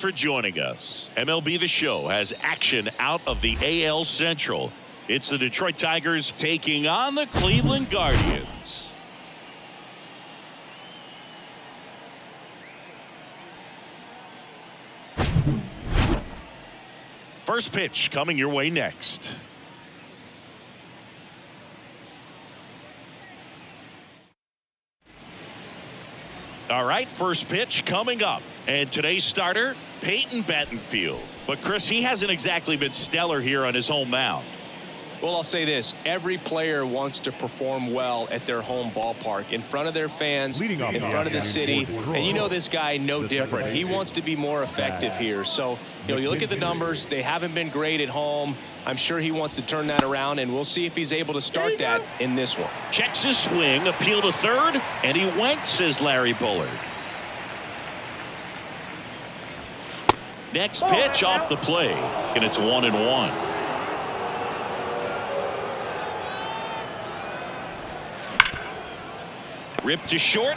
For joining us. MLB The Show has action out of the AL Central. It's the Detroit Tigers taking on the Cleveland Guardians. First pitch coming your way next. All right, first pitch coming up. And today's starter, Peyton Battenfield. But, Chris, he hasn't exactly been stellar here on his home mound. Well, I'll say this. Every player wants to perform well at their home ballpark, in front of their fans, in front of the city. And you know this guy no different. He wants to be more effective here. So, you look at the numbers. They haven't been great at home. I'm sure he wants to turn that around, and we'll see if he's able to start that in this one. Checks his swing, appeal to third, and he went, says Larry Bullard. Next pitch off the play, and it's 1-1. Ripped to short.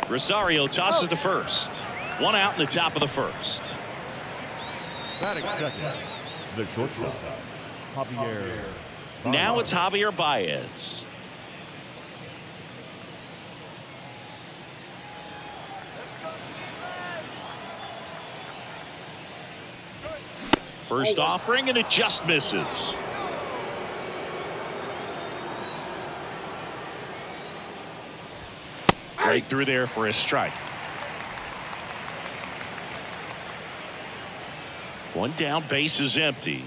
Rosario tosses to first. One out in the top of the first. Batting second, the shortstop, Javier. Now it's Javier Baez. First offering, and it just misses. Right through there for a strike. One down, base is empty.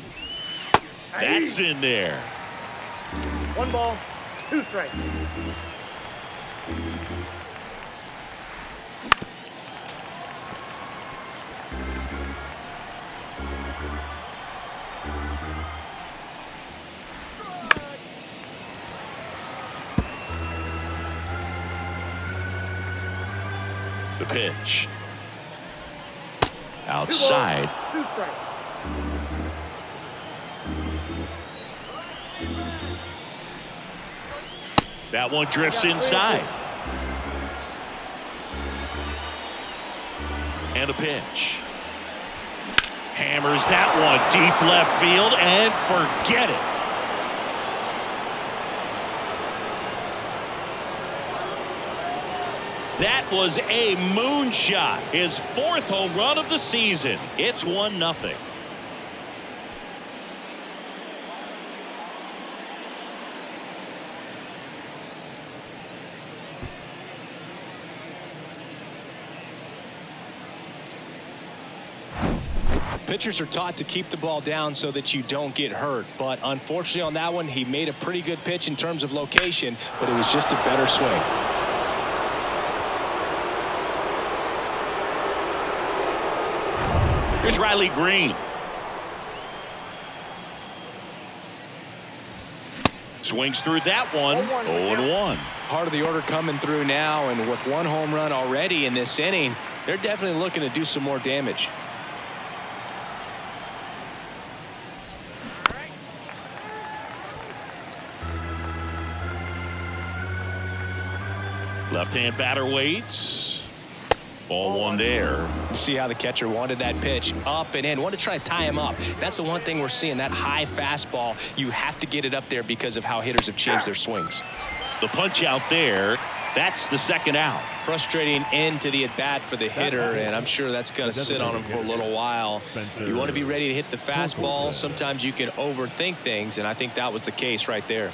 That's in there. 1 ball, 2 strikes. The pitch. Outside. 2 strikes. That one drifts inside. And a pitch. Hammers that one deep left field and forget it. That was a moonshot. His 4th home run of the season. It's 1-0. Pitchers are taught to keep the ball down so that you don't get hurt. But unfortunately on that one, he made a pretty good pitch in terms of location, but it was just a better swing. Here's Riley Green. Swings through that one. 0-1. Part of the order coming through now, and with 1 home run already in this inning, they're definitely looking to do some more damage. Left-hand batter waits. Ball 1 there. See how the catcher wanted that pitch up and in. Want to try to tie him up. That's the one thing we're seeing, that high fastball. You have to get it up there because of how hitters have changed their swings. The punch out there. That's the 2nd out. Frustrating end to the at-bat for the hitter, and I'm sure that's going to sit on him for a little while. You want to be ready to hit the fastball. Sometimes you can overthink things, and I think that was the case right there.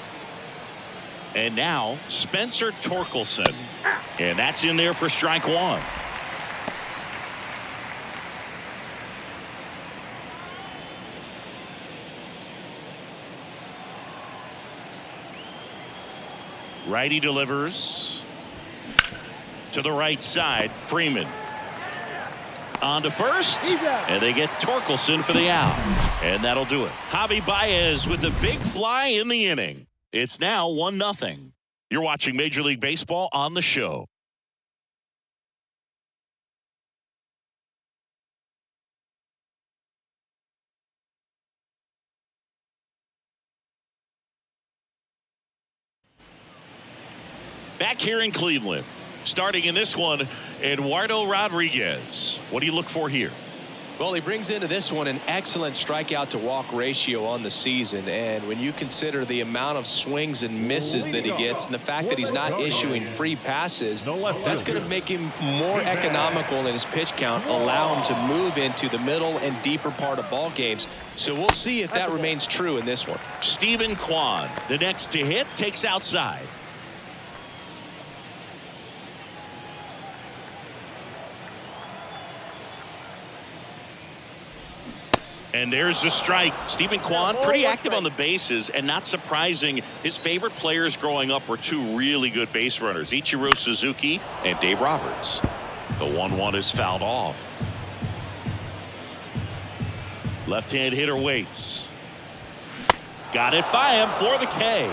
And now Spencer Torkelson. And that's in there for strike 1. Righty delivers to the right side. Freeman on to first, and they get Torkelson for the out, and that'll do it. Javi Baez with the big fly in the inning. It's now 1-0. You're watching Major League Baseball on the show. Back here in Cleveland, Starting in this one, Eduardo Rodriguez. What do you look for here? Well, he brings into this one an excellent strikeout to walk ratio on the season. And when you consider the amount of swings and misses that he gets and the fact that he's not issuing free passes, that's going to make him more economical in his pitch count, allow him to move into the middle and deeper part of ball games. So we'll see if that remains true in this one. Steven Kwan, the next to hit, takes outside. And there's the strike. Steven Kwan, pretty active on the bases, and not surprising, his favorite players growing up were two really good base runners, Ichiro Suzuki and Dave Roberts. The 1-1 is fouled off. Left-hand hitter waits. Got it by him for the K.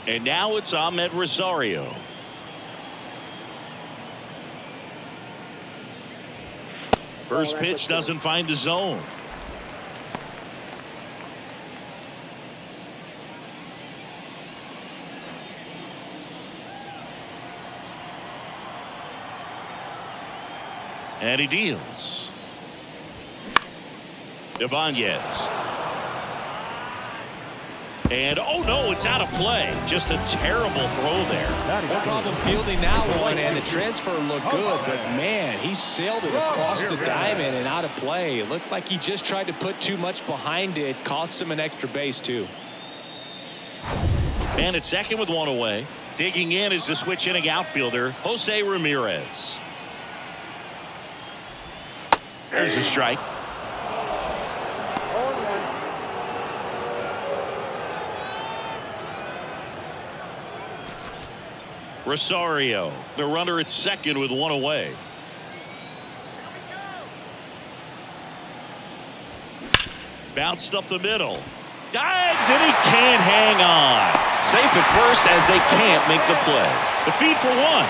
And now it's Ahmed Rosario. First pitch doesn't find the zone. And he deals. Ibanez. And oh no, it's out of play. Just a terrible throw there. No problem fielding that one, and the transfer looked good, but man, he sailed it across the diamond and out of play. It looked like he just tried to put too much behind it. Cost him an extra base too. And at second with one away. Digging in is the switch hitting outfielder, Jose Ramirez. There's the strike. Rosario, the runner at second with one away. Bounced up the middle. Dives, and he can't hang on. Safe at first as they can't make the play. The feed for one.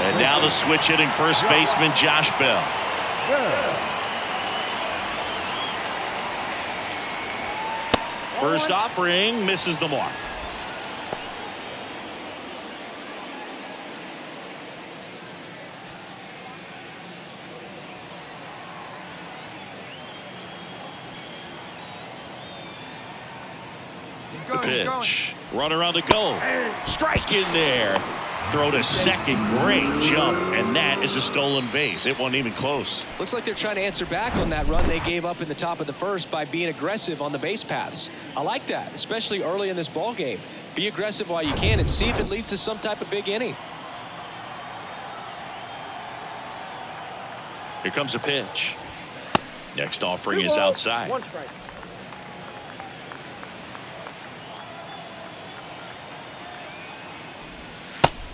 And now the switch hitting first baseman Josh Bell. First offering misses the mark. The pitch. Runner on the go. Strike in there. Throw to second. Great jump. And that is a stolen base. It wasn't even close. Looks like they're trying to answer back on that run they gave up in the top of the first by being aggressive on the base paths. I like that, especially early in this ball game. Be aggressive while you can and see if it leads to some type of big inning. Here comes a pitch. Next offering is outside. One strike.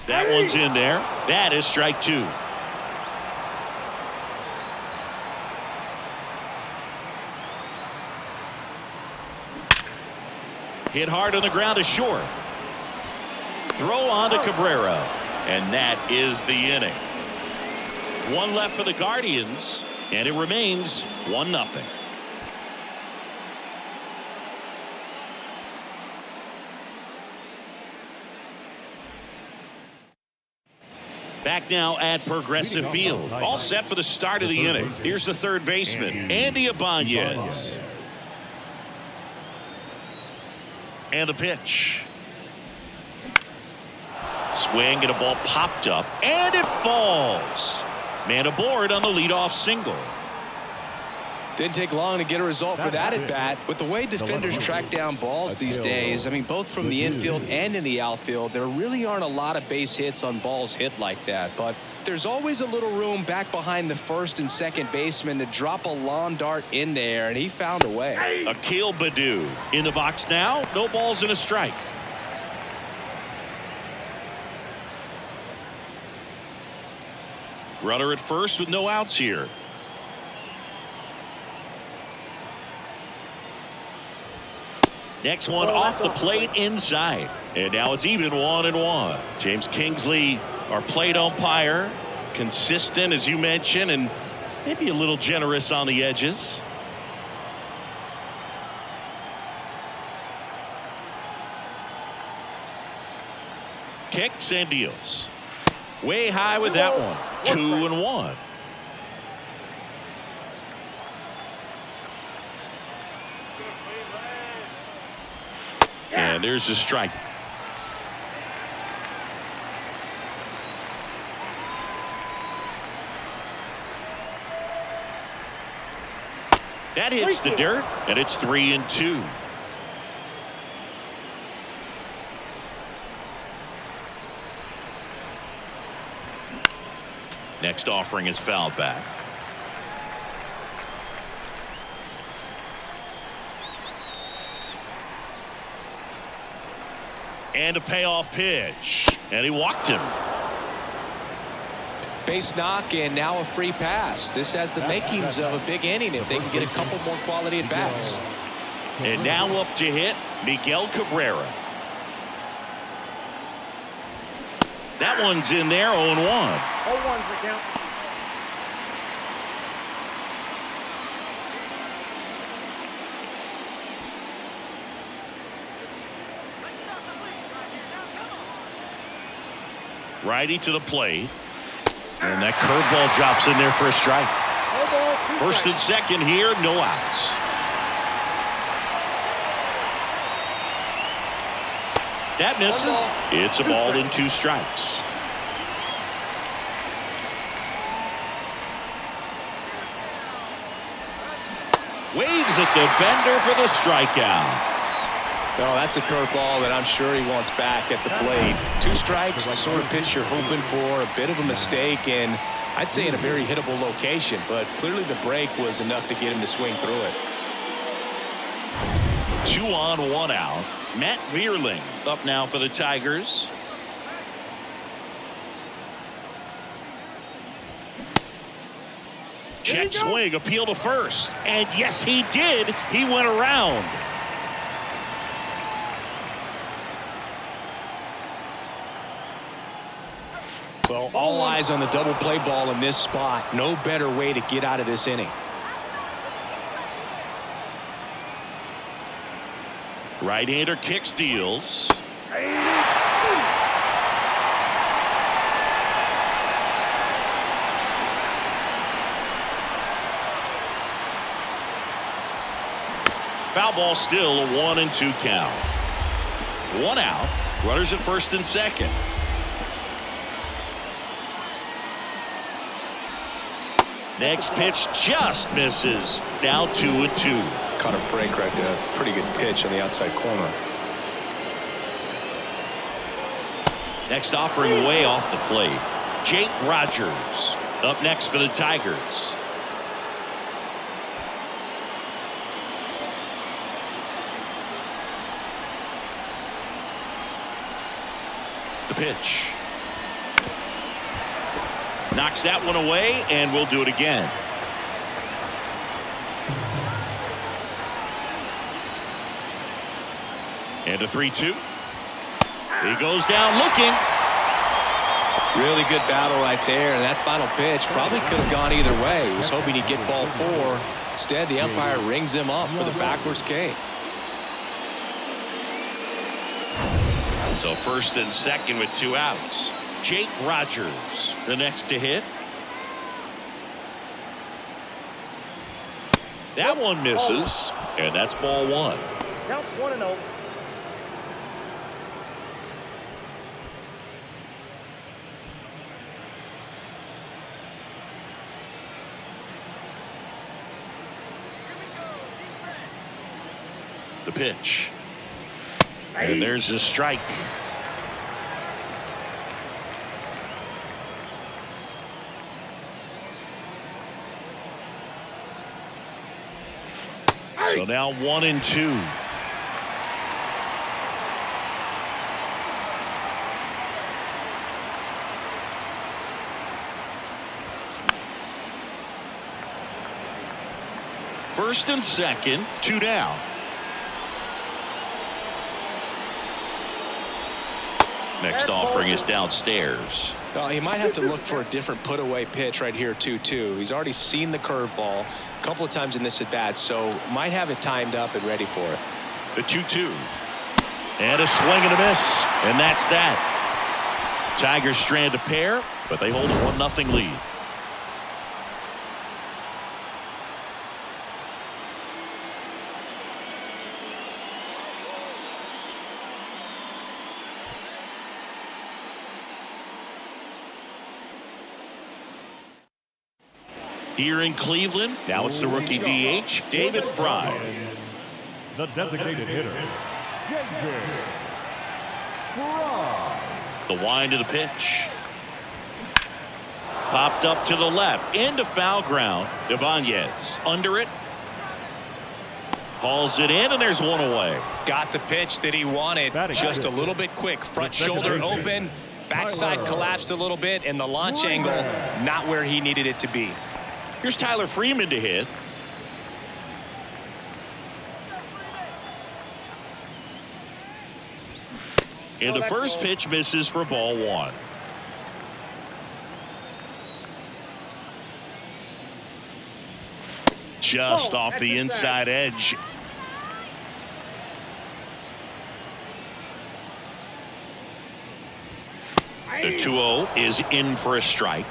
That one's in there. That is strike two. Hit hard on the ground to short. Throw on to Cabrera. And that is the inning. One left for the Guardians, and it remains 1-0. Back now at Progressive Field. All set for the start of the inning. Here's the third baseman, Andy Ibanez. And the pitch. Swing and a ball popped up, and it falls. Man aboard on the leadoff single. Didn't take long to get a result for that at bat. With the way defenders track down balls these days, I mean, both from the infield and in the outfield, there really aren't a lot of base hits on balls hit like that. But there's always a little room back behind the first and second baseman to drop a lawn dart in there, and he found a way. Akil Baddoo in the box now. No balls and a strike. Runner at first with no outs here. Next one off the plate inside. And now it's even 1-1. James Kingsley, our plate umpire, consistent as you mentioned, and maybe a little generous on the edges. Kicks and deals. Way high with that one. 2-1. And there's the strike. That hits the dirt, and it's 3-2. Next offering is fouled back. And a payoff pitch. And he walked him. Base knock and now a free pass. This has the makings of a big inning if they can get a couple more quality at bats. And now up to hit Miguel Cabrera. That one's in there. 0-1. 0-1's the count. Righty to the plate. And that curveball drops in there for a strike. First and second here, no outs. That misses. It's a ball and 2 strikes. Waves at the bender for the strikeout. No, that's a curveball that I'm sure he wants back at the plate. 2 strikes, the sort of pitch you're hoping for. A bit of a mistake, and I'd say in a very hittable location. But clearly the break was enough to get him to swing through it. 2 on, 1 out. Matt Vierling up now for the Tigers. Check swing, appeal to first. And yes, he did. He went around. Well, all eyes on the double play ball in this spot. No better way to get out of this inning. Right-hander kicks, deals. Foul ball, still a 1-2 count. 1 out. Runners at first and second. Next pitch just misses. Now 2-2. Caught a break right there. Pretty good pitch on the outside corner. Next offering way off the plate. Jake Rogers up next for the Tigers. The pitch. Knocks that one away, and we'll do it again. And a 3-2. He goes down looking. Really good battle right there, and that final pitch probably could have gone either way. He was hoping he'd get ball 4. Instead, the umpire rings him up for the backwards K. So first and second with 2 outs. Jake Rogers, the next to hit. That one misses, and that's ball 1. Counts 1-0. The pitch. And there's a strike. So now 1-2. First and second, 2 down. Next offering is downstairs. Well, he might have to look for a different put-away pitch right here, 2-2. He's already seen the curveball a couple of times in this at-bat, so might have it timed up and ready for it. The 2-2. And a swing and a miss. And that's that. Tigers strand a pair, but they hold a 1-0 lead. Here in Cleveland, now it's the rookie DH, David Fry. The designated hitter, David Fry. The wind of the pitch. Popped up to the left, into foul ground. Ibanez under it. Hauls it in, and there's one away. Got the pitch that he wanted, just a little bit quick. Front shoulder open, backside collapsed a little bit, and the launch angle not where he needed it to be. Here's Tyler Freeman to hit. And the first pitch misses for ball 1. Just off the inside edge. The 2-0 is in for a strike.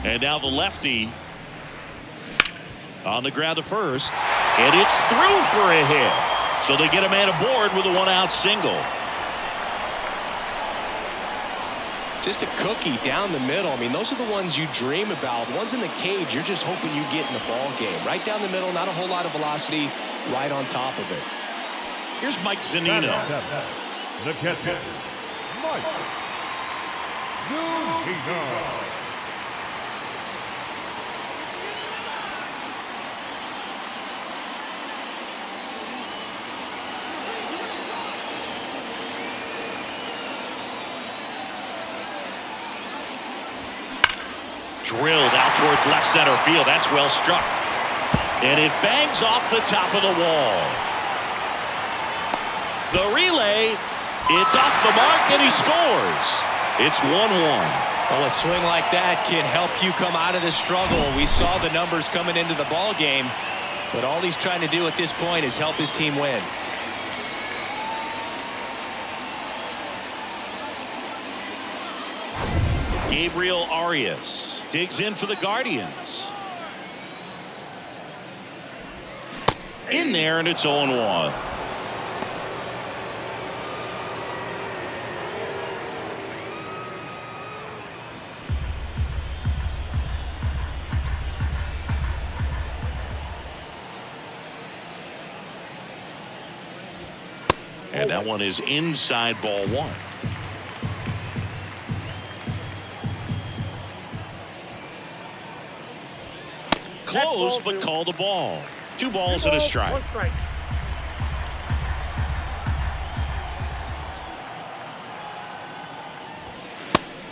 And now the lefty on the ground to first, and it's through for a hit. So they get a man aboard with a 1-out single. Just a cookie down the middle. I mean, those are the ones you dream about. The ones in the cage, you're just hoping you get in the ball game. Right down the middle, not a whole lot of velocity, right on top of it. Here's Mike Zunino. The catcher, Mike Zunino. Drilled out towards left center field. That's well struck. And it bangs off the top of the wall. The relay, it's off the mark, and he scores. It's 1-1. Well, a swing like that can help you come out of the struggle. We saw the numbers coming into the ball game, but all he's trying to do at this point is help his team win. Gabriel Arias digs in for the Guardians. In there, and it's 0-1. And that one is inside ball 1. Close, but call the ball. 2 balls and a strike. 1 strike.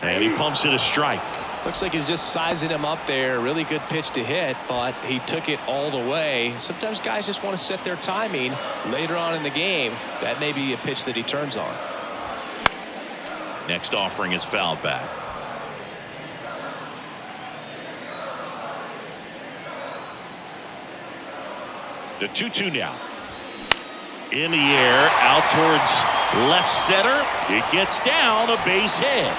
And he pumps it a strike. Looks like he's just sizing him up there. Really good pitch to hit, but he took it all the way. Sometimes guys just want to set their timing later on in the game. That may be a pitch that he turns on. Next offering is fouled back. The 2-2 now. In the air, out towards left center. It gets down, a base hit.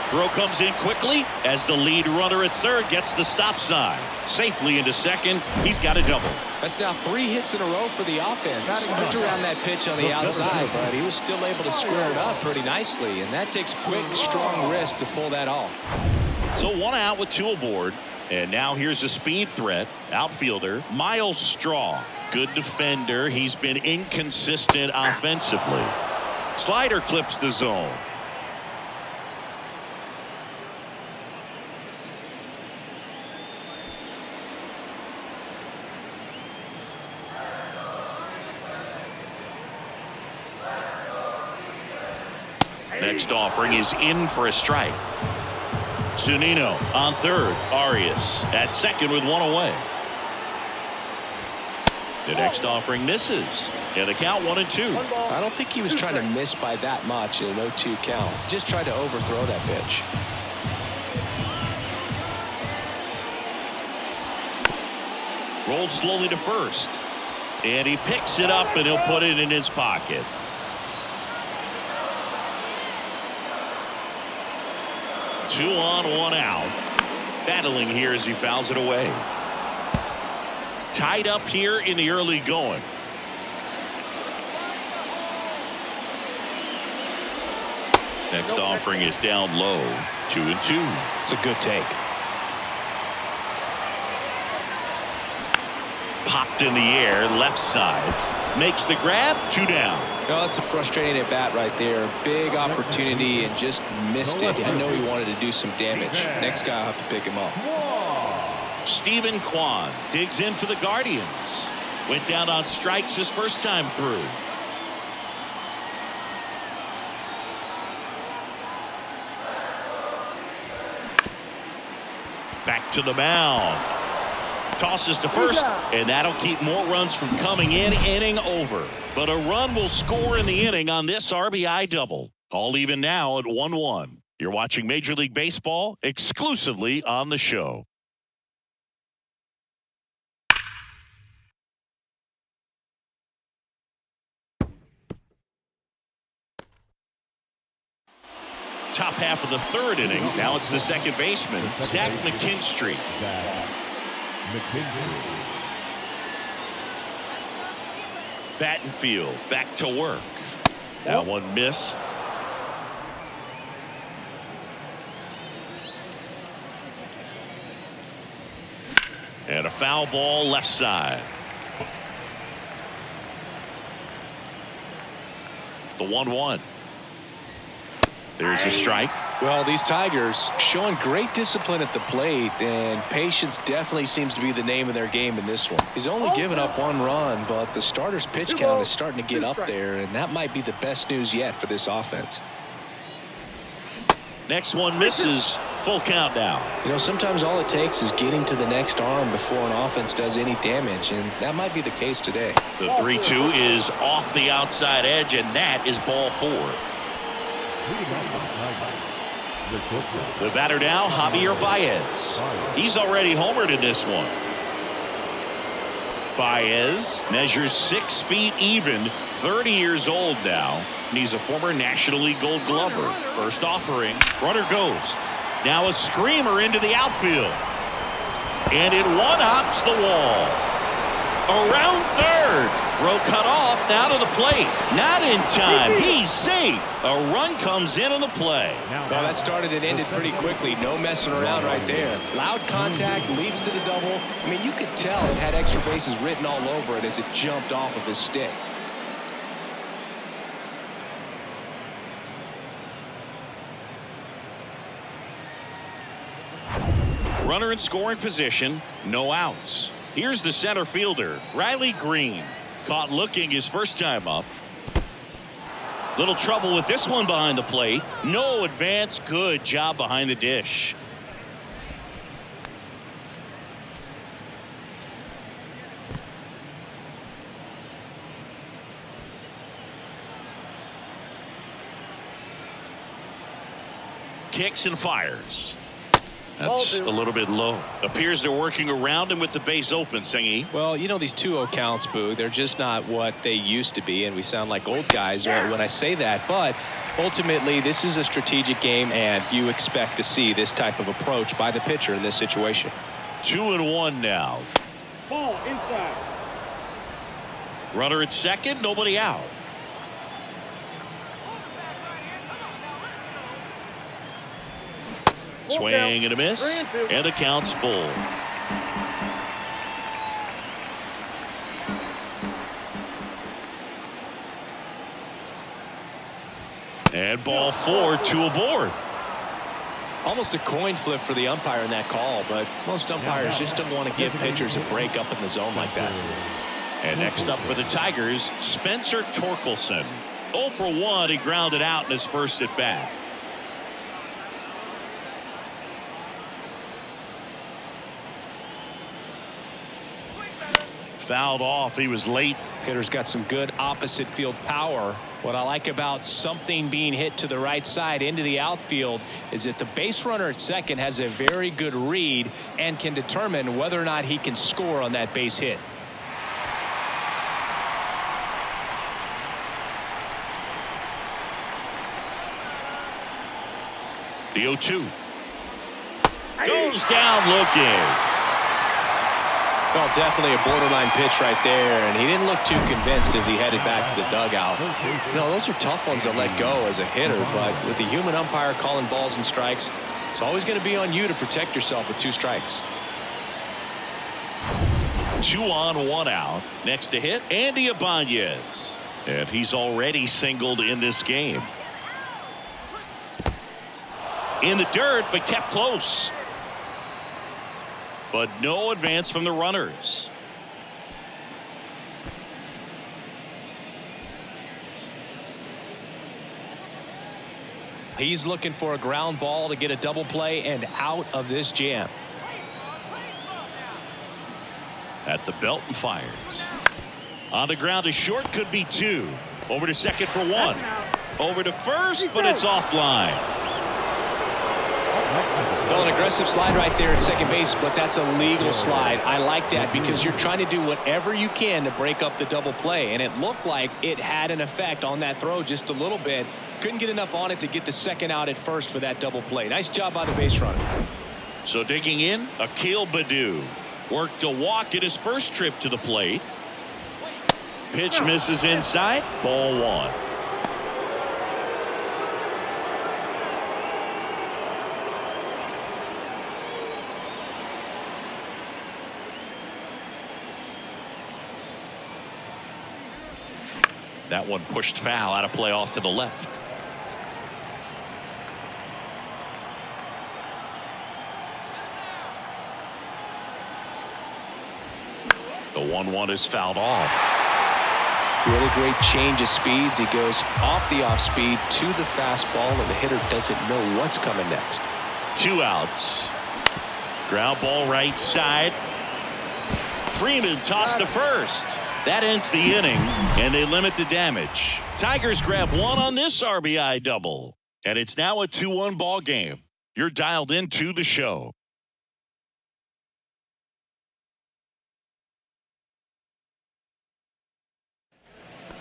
Throw comes in quickly as the lead runner at third gets the stop sign. Safely into second. He's got a double. That's now 3 hits in a row for the offense. Looked around that pitch on the outside, but he was still able to square it up pretty nicely, and that takes quick, strong wrist to pull that off. So 1 out with 2 aboard. And now here's a speed threat. Outfielder Miles Straw. Good defender. He's been inconsistent offensively. Slider clips the zone. Next offering is in for a strike. Zunino on third. Arias at second with 1 away. The next offering misses. And the count 1-2. I don't think he was trying to miss by that much in an 0-2 count. Just tried to overthrow that pitch. Rolled slowly to first. And he picks it up, and he'll put it in his pocket. Two on, one out. Battling here as he fouls it away. Tied up here in the early going. Next offering is down low. 2-2. It's a good take. Popped in the air, left side. Makes the grab, 2 down. Oh, that's a frustrating at bat right there. Big opportunity and just missed it. I know he wanted to do some damage. Next guy will have to pick him up. Stephen Kwan digs in for the Guardians. Went down on strikes his first time through. Back to the mound. Tosses to first, and that'll keep more runs from coming in. Inning over. But a run will score in the inning on this RBI double. All even now at 1-1. You're watching Major League Baseball exclusively on the show. Top half of the third inning. Now it's the second baseman, Zach McKinstry. Battenfield back to work. That one missed. And a foul ball left side. The 1-1. There's a strike. Well, these Tigers showing great discipline at the plate, and patience definitely seems to be the name of their game in this one. He's only given up 1 run, but the starter's pitch count is starting to get up there, and that might be the best news yet for this offense. Next one misses. Full count now. You know, sometimes all it takes is getting to the next arm before an offense does any damage, and that might be the case today. The 3-2 is off the outside edge, and that is ball 4. The batter now, Javier Baez. He's already homered in this one. Baez measures 6 feet even, 30 years old now, and he's a former National League Gold Glover. First offering, runner goes. Now a screamer into the outfield. And it one-hops the wall. Around third. Row cut off, now to the plate. Not in time. He's safe. A run comes in on the play. Well, that started and ended pretty quickly. No messing around right there. Loud contact leads to the double. I mean, you could tell it had extra bases written all over it as it jumped off of his stick. Runner in scoring position, no outs. Here's the center fielder, Riley Green. Caught looking his first time up. Little trouble with this one behind the plate. No advance. Good job behind the dish. Kicks and fires. That's a little bit low. Appears they're working around him with the base open, Singy. Well, you know, these 2-0 counts, Boo, they're just not what they used to be, and we sound like old guys when I say that. But ultimately, this is a strategic game, and you expect to see this type of approach by the pitcher in this situation. 2-1 now. Ball inside. Runner at second, nobody out. Swing and a miss, and the count's full. And ball 4, 2 aboard. Almost a coin flip for the umpire in that call, but most umpires just don't want to give pitchers a break up in the zone like that. And next up for the Tigers, Spencer Torkelson. 0 for 1, he grounded out in his first at bat. Fouled off. He was late. Hitter's got some good opposite field power. What I like about something being hit to the right side into the outfield is that the base runner at second has a very good read and can determine whether or not he can score on that base hit. The 0-2 goes down looking. Well, definitely a borderline pitch right there, and he didn't look too convinced as he headed back to the dugout. You know, those are tough ones to let go as a hitter, but with the human umpire calling balls and strikes, it's always going to be on you to protect yourself with 2 strikes. 2 on, 1 out. Next to hit, Andy Ibanez, and he's already singled in this game. In the dirt, but kept close. But no advance from the runners. He's looking for a ground ball to get a double play and out of this jam. At the belt and fires. On the ground to short, could be 2. Over to second for 1. Over to first, but it's offline. Well, an aggressive slide right there at second base, but that's a legal slide. I like that because you're trying to do whatever you can to break up the double play, and it looked like it had an effect on that throw just a little bit. Couldn't get enough on it to get the second out at first for that double play. Nice job by the base runner. So digging in, Akil Baddoo worked a walk in his first trip to the plate. Pitch misses inside, ball 1. That one pushed foul, out of play off to the left. The 1-1 is fouled off. Really great change of speeds. He goes off the off speed to the fastball, and the hitter doesn't know what's coming next. 2 outs. Ground ball right side. Freeman tossed to first. That ends the inning, and they limit the damage. Tigers grab 1 on this RBI double, and it's now a 2-1 ball game. You're dialed into the show.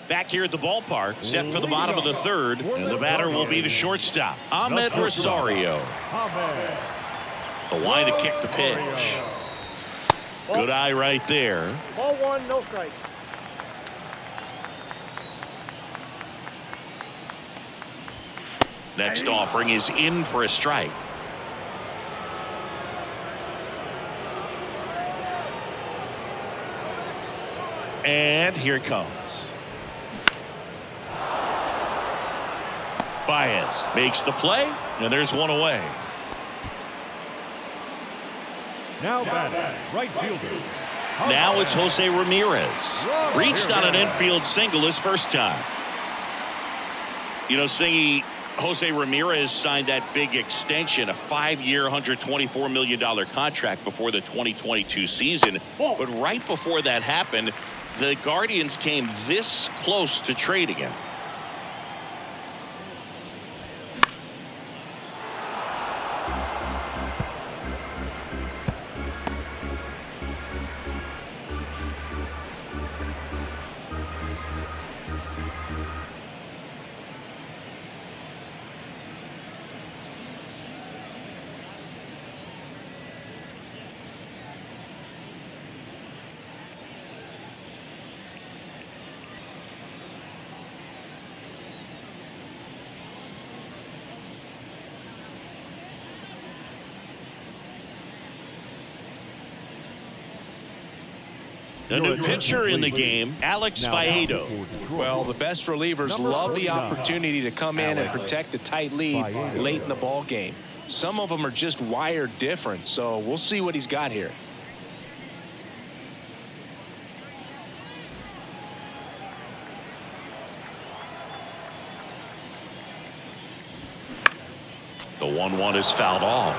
Back here at the ballpark, set for the bottom of the 3rd, and the batter will be the shortstop, Ahmed Rosario. The line to kick the pitch. Good eye right there. Ball 1, no strike. Next offering is in for a strike. And here it comes. Baez makes the play, and there's 1 away. Now batting, right fielder. Now it's Jose Ramirez. Reached on an infield single his first time. You know, Singy, Jose Ramirez signed that big extension, a 5-year, $124 million contract before the 2022 season. But right before that happened, the Guardians came this close to trading him. The new pitcher in the game, Alex Faedo. Well, the best relievers love the opportunity to come in and protect a tight lead late in the ball game. Some of them are just wired different, so we'll see what he's got here. The 1-1 is fouled off.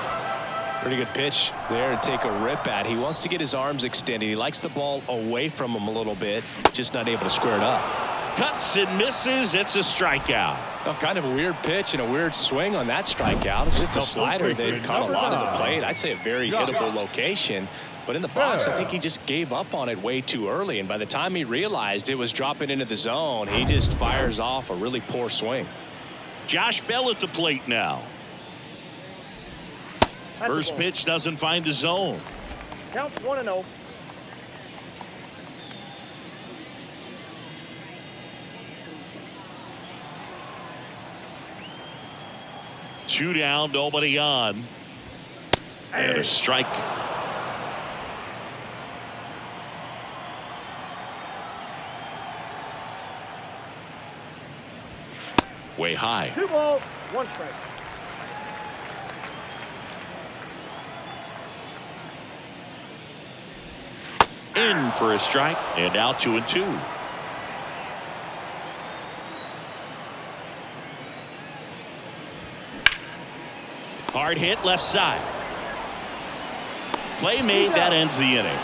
Pretty good pitch there to take a rip at. He wants to get his arms extended. He likes the ball away from him a little bit, just not able to square it up. Cuts and misses. It's a strikeout. Oh, kind of a weird pitch and a weird swing on that strikeout. It's just a slider that caught a lot of the plate. I'd say a very hittable location. But in the box, I think he just gave up on it way too early. And by the time he realized it was dropping into the zone, he just fires off a really poor swing. Josh Bell at the plate now. First pitch doesn't find the zone. Count 1-0. Two down, nobody on. And a strike. Way high. 2 balls, 1 strike. In for a strike, and now 2-2. Hard hit left side. Play made, that ends the inning.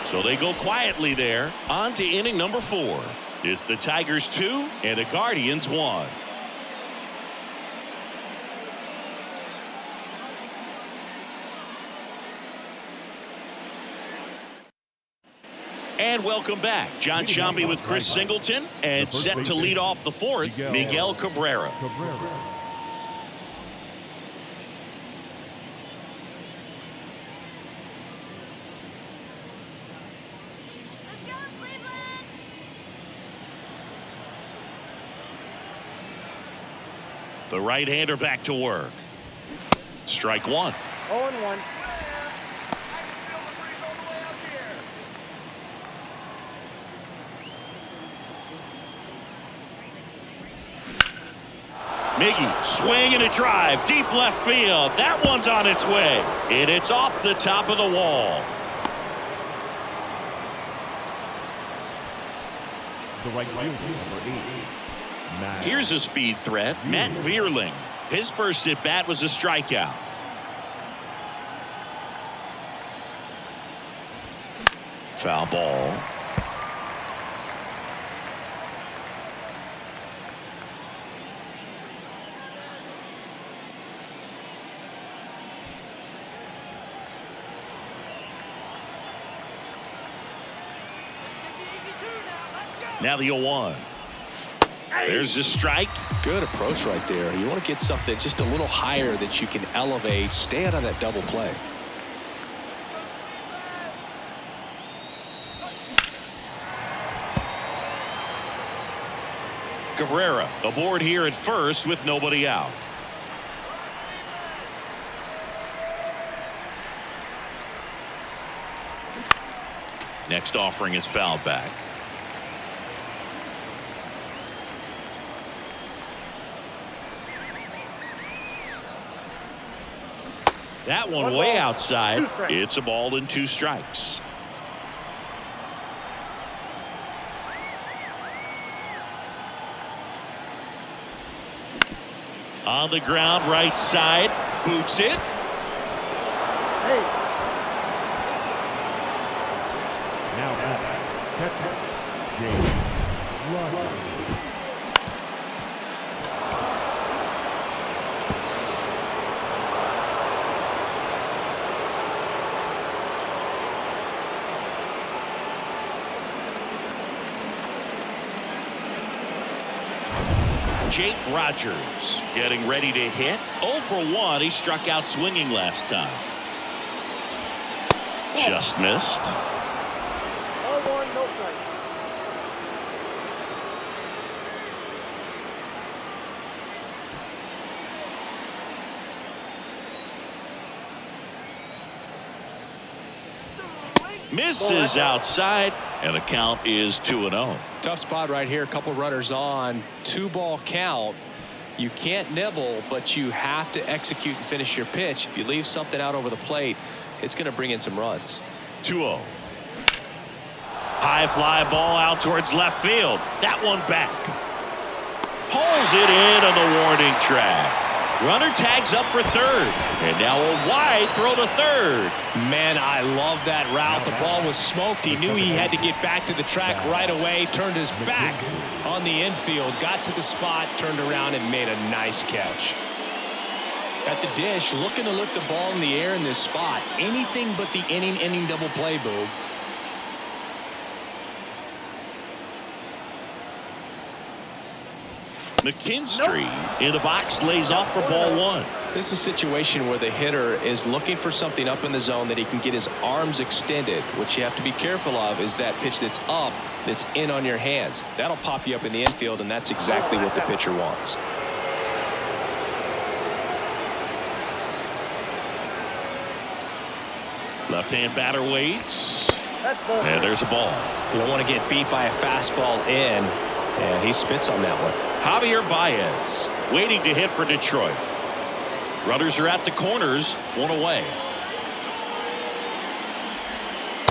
So they go quietly there. On to inning number 4. It's the Tigers 2 and the Guardians 1. And welcome back. John Sciambi with Chris Singleton, and set to lead off the 4th, Miguel Cabrera. The right-hander back to work. Strike 1. 0-1. Miggy, swing and a drive, deep left field. That one's on its way, and it's off the top of the wall. The right fielder, number 8. Here's a speed threat, Matt Vierling. His first at-bat was a strikeout. Foul ball. Now the 0-1. There's the strike. Good approach right there. You want to get something just a little higher that you can elevate. Stay out of that double play. Cabrera aboard here at first with nobody out. Next offering is fouled back. That one way outside. It's a ball and 2 strikes. On the ground, right side, boots it. Hey. Now catcher, James Rogers. Jake Rogers getting ready to hit. 0 for 1. He struck out swinging last time. Just missed. 0-1, no strike. Misses outside, and the count is 2-0. Tough spot right here. A couple runners on. 2-ball count. You can't nibble, but you have to execute and finish your pitch. If you leave something out over the plate, it's going to bring in some runs. 2-0. High fly ball out towards left field. That one back. Pulls it in on the warning track. Runner tags up for third. And now a wide throw to third. Man, I love that route. The ball was smoked. He knew he had to get back to the track right away. Turned his back on the infield. Got to the spot. Turned around and made a nice catch. At the dish, looking to lift the ball in the air in this spot. Anything but the inning double play, Boog. McKinstry in the box lays off for ball one. This is a situation where the hitter is looking for something up in the zone that he can get his arms extended. What you have to be careful of is that pitch that's up, that's in on your hands. That'll pop you up in the infield, and that's exactly what the pitcher wants. Left-hand batter waits. And there's a ball. You don't want to get beat by a fastball in, and he spits on that one. Javier Baez waiting to hit for Detroit. Runners are at the corners, one away.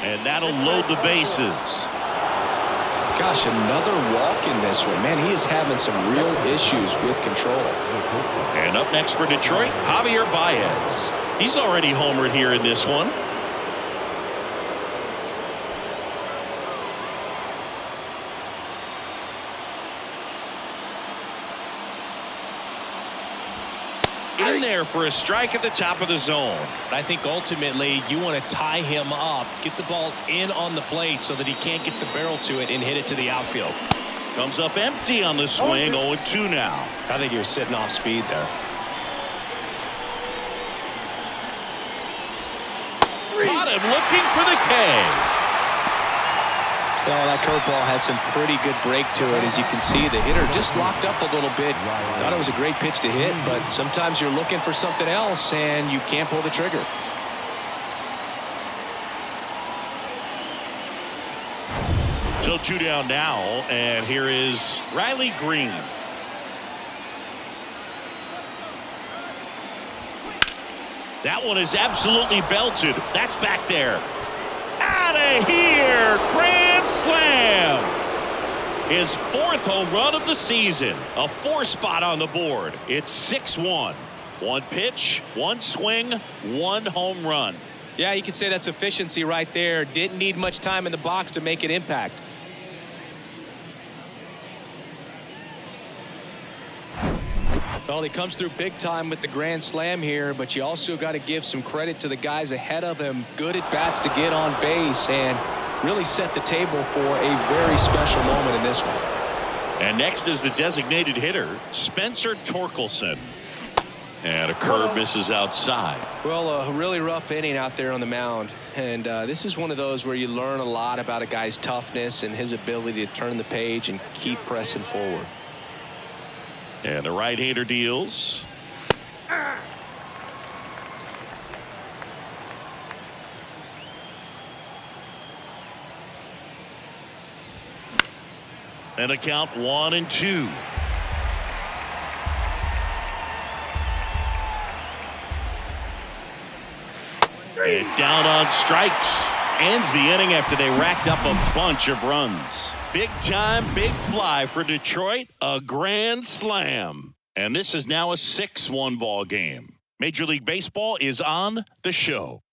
And that'll load the bases. Gosh, another walk in this one. Man, he is having some real issues with control. And up next for Detroit, Javier Baez. He's already homered here in this one. In there for a strike at the top of the zone. I think ultimately you want to tie him up, get the ball in on the plate so that he can't get the barrel to it and hit it to the outfield. Comes up empty on the swing, 0-2 now. I think he was sitting off speed there. Caught him looking for the K. Well, that curveball had some pretty good break to it. As you can see, the hitter just locked up a little bit. Thought it was a great pitch to hit, but sometimes you're looking for something else and you can't pull the trigger. So 2 down now, and here is Riley Green. That one is absolutely belted. That's back there. Out of here! Grand slam! His 4th home run of the season. A 4-spot on the board. It's 6-1. 1 pitch, 1 swing, 1 home run. Yeah, you could say that's efficiency right there. Didn't need much time in the box to make an impact. Well, he comes through big time with the grand slam here, but you also got to give some credit to the guys ahead of him. Good at bats to get on base and really set the table for a very special moment in this one. And next is the designated hitter, Spencer Torkelson. And a curve misses outside. Well, a really rough inning out there on the mound. And this is one of those where you learn a lot about a guy's toughness and his ability to turn the page and keep pressing forward. And the right-hander deals. And a count 1-2. And down on strikes. Ends the inning after they racked up a bunch of runs. Big time, big fly for Detroit. A grand slam. And this is now a 6-1 ball game. Major League Baseball is on the show.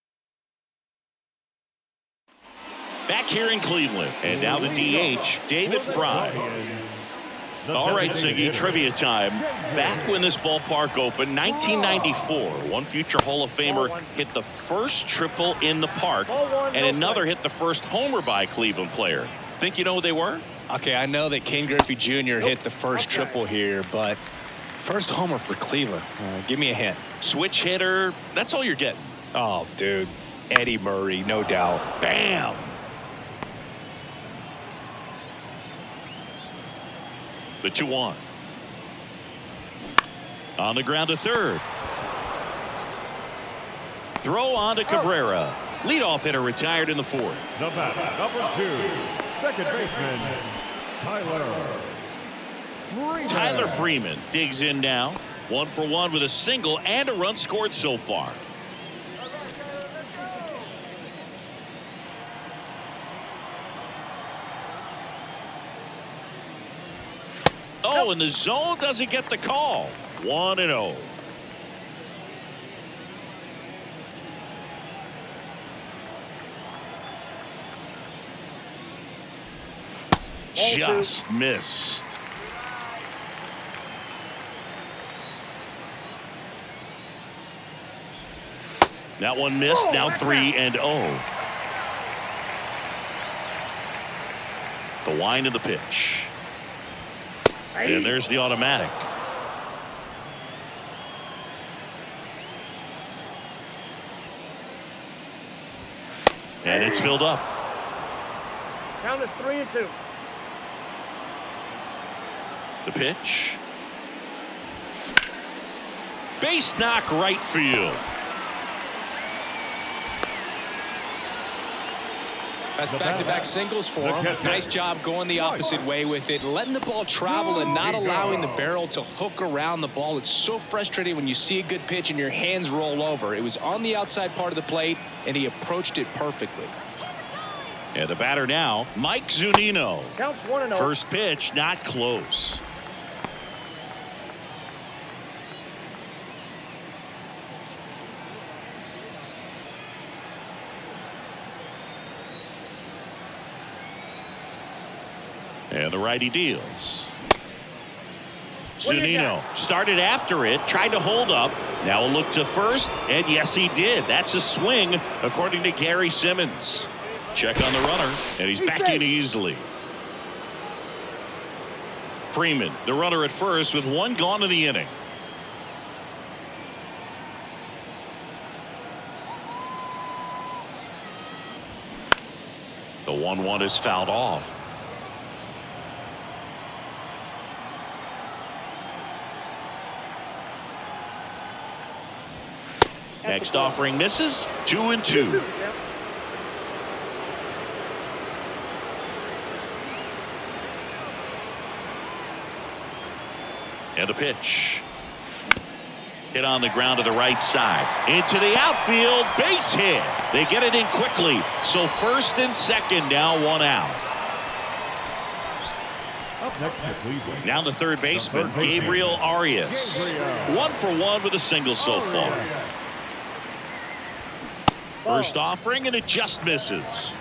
Back here in Cleveland. And now the DH, David Fry. All right, Siggy, trivia time. Back when this ballpark opened, 1994, one future Hall of Famer hit the first triple in the park, and another hit the first homer by a Cleveland player. Think you know who they were? Okay, I know that Ken Griffey Jr. hit the first triple here, but first homer for Cleveland. Give me a hint. Switch hitter, that's all you're getting. Oh, dude. Eddie Murray, no doubt. Bam! The 2-1. On the ground to third. Throw on to Cabrera. Leadoff hitter retired in the 4th. The batter, number 2, second baseman, Tyler Freeman digs in now. 1 for 1 with a single and a run scored so far. Oh, and the zone doesn't get the call. 1-0. just missed. That one missed. Now 3-0. The wind of the pitch. And there's the automatic. And it's filled up. Count is 3-2. The pitch. Base knock right field. That's back-to-back singles for him. Nice job going the opposite way with it, letting the ball travel and not allowing the barrel to hook around the ball. It's so frustrating when you see a good pitch and your hands roll over. It was on the outside part of the plate, and he approached it perfectly. And the batter now, Mike Zunino. Counts 1-0. First pitch, not close. And the righty deals. Zunino started after it, tried to hold up. Now a look to first, and yes, he did. That's a swing, according to Gary Simmons. Check on the runner, and he's back in easily. Freeman, the runner at first, with one gone in the inning. The 1-1 is fouled off. Next offering misses. 2-2. And a pitch. Hit on the ground to the right side. Into the outfield. Base hit. They get it in quickly. So first and second, now one out. Up next to Cleveland. Now the third baseman, Gabriel Arias. 1 for 1 with a single so far. First offering, and it just misses.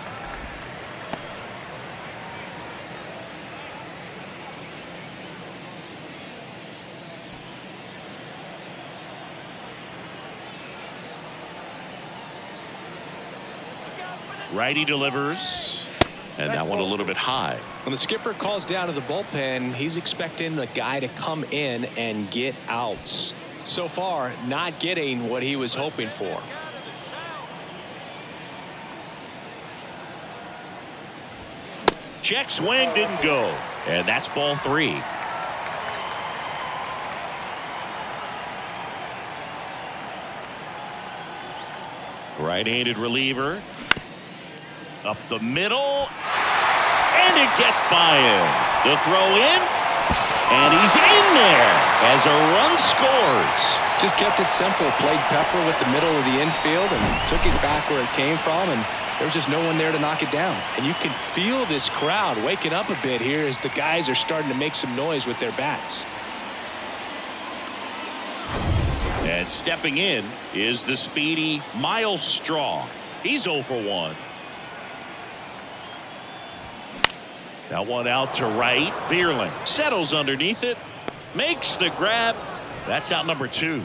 Righty delivers. And that one a little bit high. When the skipper calls down to the bullpen, he's expecting the guy to come in and get outs. So far, not getting what he was hoping for. Check swing, didn't go. And that's ball 3. Right-handed reliever. Up the middle. And it gets by him. The throw in. And he's in there as a run scores. Just kept it simple. Played pepper with the middle of the infield and took it back where it came from. And there was just no one there to knock it down. And you can feel this crowd waking up a bit here as the guys are starting to make some noise with their bats. And stepping in is the speedy Miles Straw. He's 0 for 1. That one out to right. Bierling settles underneath it. Makes the grab. That's out number 2.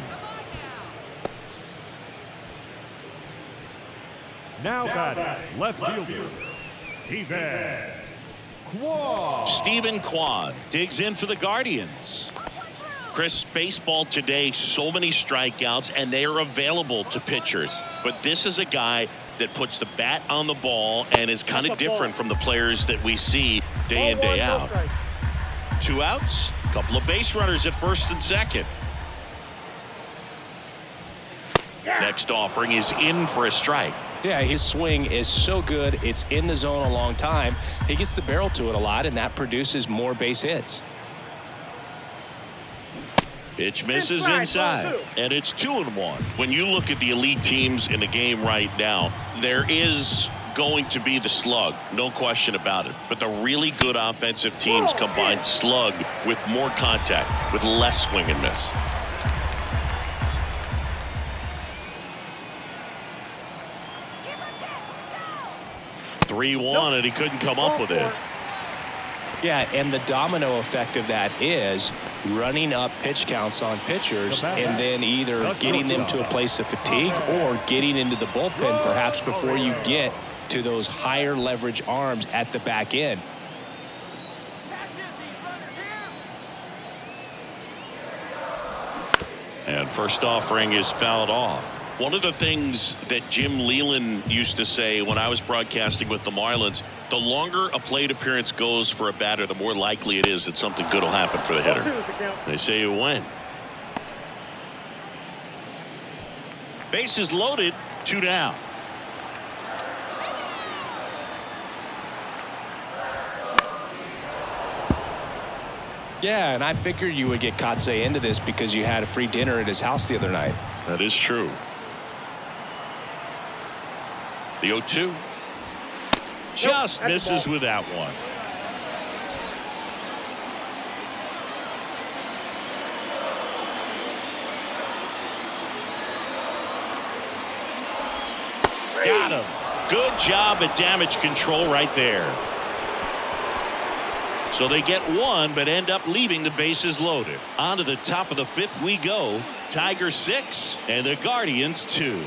Now batting, left fielder, Steven Kwan. Stephen Kwan digs in for the Guardians. Chris, baseball today, so many strikeouts, and they are available to pitchers. But this is a guy that puts the bat on the ball and is kind of different from the players that we see day in, day out. 2 outs, a couple of base runners at first and second. Next offering is in for a strike. Yeah, his swing is so good. It's in the zone a long time. He gets the barrel to it a lot, and that produces more base hits. Pitch misses inside, and it's 2-1. When you look at the elite teams in the game right now, there is going to be the slug, no question about it. But the really good offensive teams combine slug with more contact, with less swing and miss. Three-1, and he couldn't come up with it. Yeah, and the domino effect of that is running up pitch counts on pitchers and then either getting them to a place of fatigue or getting into the bullpen perhaps before you get to those higher leverage arms at the back end. And first offering is fouled off. One of the things that Jim Leland used to say when I was broadcasting with the Marlins, the longer a plate appearance goes for a batter, the more likely it is that something good will happen for the hitter. They say you win. Bases loaded, 2 down. Yeah, and I figured you would get Kotsay into this because you had a free dinner at his house the other night. That is true. The 0-2. Just misses with that one. Got him. Good job at damage control right there. So they get one, but end up leaving the bases loaded. On to the top of the 5th we go. Tigers 6 and the Guardians 2.